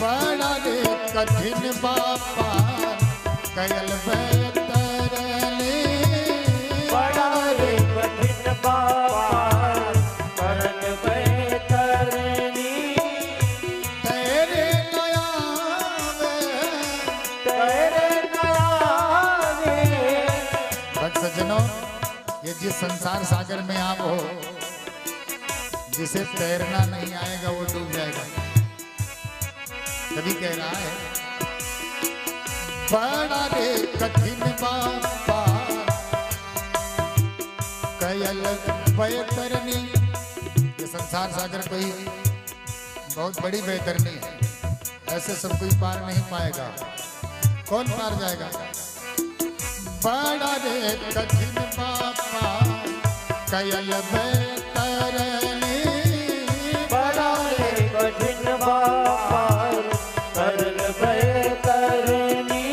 बड़ा रे कठिन बापा कयल तरले। बड़ा रे कठिन बाबा करन बैतरनी। तेरे नया तेरे नयावे। भक्त सज्जनों, ये जिस संसार सागर में आप हो, जिसे तैरना नहीं आएगा वो डूब जाएगा। तभी कह रहा है बड़ा रे कठिन बाबा कयल बैतरनी। ये संसार सागर कोई बहुत बड़ी बेहतरनी है, ऐसे सब कोई पार नहीं पाएगा। कौन पार जाएगा? बड़ा रे कठिन बापा कयल बेतरनी, बड़ा रे कठिन बापार करल बेतरनी,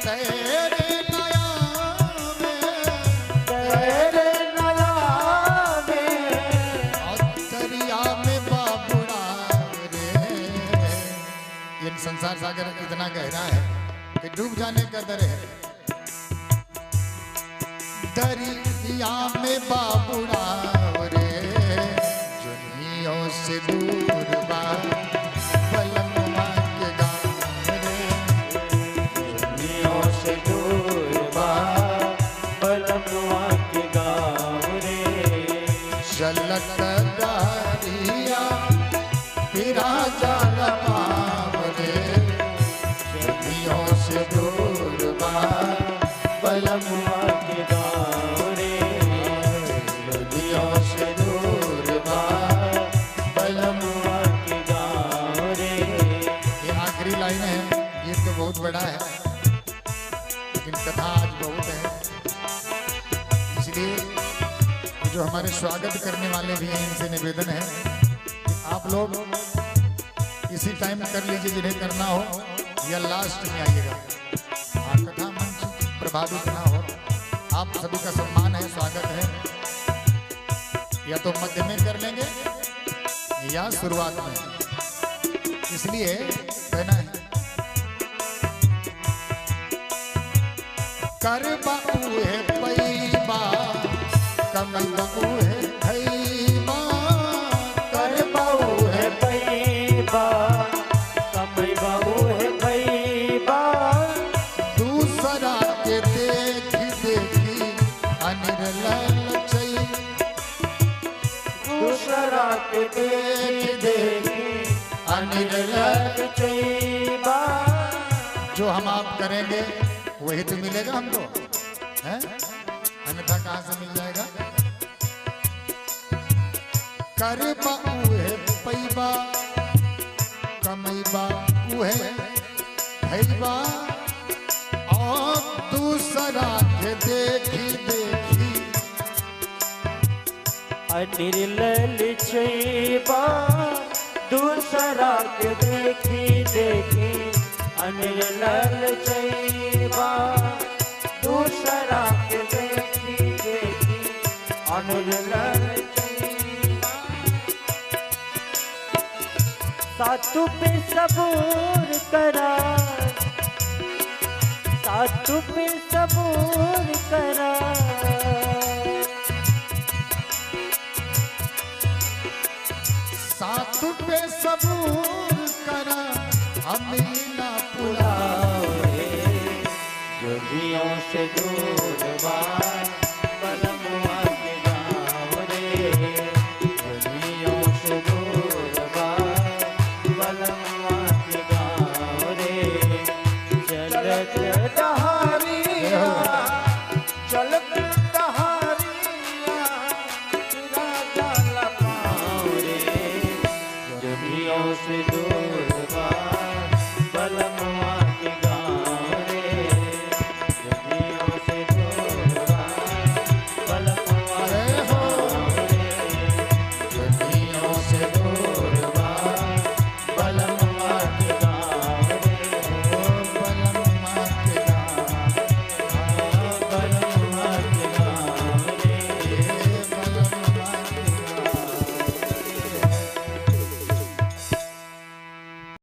तेरे नया में और दरिया में बाबुड़ा रे। ये संसार सागर इतना गहरा है कि डूब जाने का डर है। दरिया में बाबुड़ा रे, दुनियों से दूर बा बलमुआ के गाँव रे, दुनियों से दूर बा बलमुआ के गाँव रे। चलत दरिया फिरा जाल पाव रे, दुनियों से दूर बा बलमुआ के गाँव रे, दुनियों से दूर बा बलमुआ के गाँव रे। ये आखिरी लाइन है, गीत तो बहुत बड़ा है लेकिन कथा आज बहुत है। इसलिए जो हमारे स्वागत करने वाले भी हैं, इनसे निवेदन है कि आप लोग इसी टाइम कर लीजिए जिन्हें करना हो, या लास्ट में आइएगा। कथा मंच प्रभावित ना हो। आप सभी का सम्मान है, स्वागत है। या तो मध्य में कर लेंगे या शुरुआत में, इसलिए कहना है कर बाबू है पैबा कमल बाबू है खैबा, कर बाबू है पैबा कमई बाबू है पैबा, दूसरा के देखी देखी अनिर्लल चई, दूसरा के देखी देखी अनिर्लल चैबा। जो हम आप करेंगे वही तो मिलेगा हमको, हैं? अन्यथा कहाँ से मिल जाएगा? कर बाऊ है पैबा कमैबा उहे भैबा, और दूसरा के देखी देखी अनिर्लल चैबा, दूसरा के देखी देखी अनिर्लल चैबा, दूसरा के देखी देखी अनिर्लल चैबा। सातु पे सबूर करा, सातु पे सबूर करा, साथ पे सबूर करा अमीना पुला, जोगियों से दूर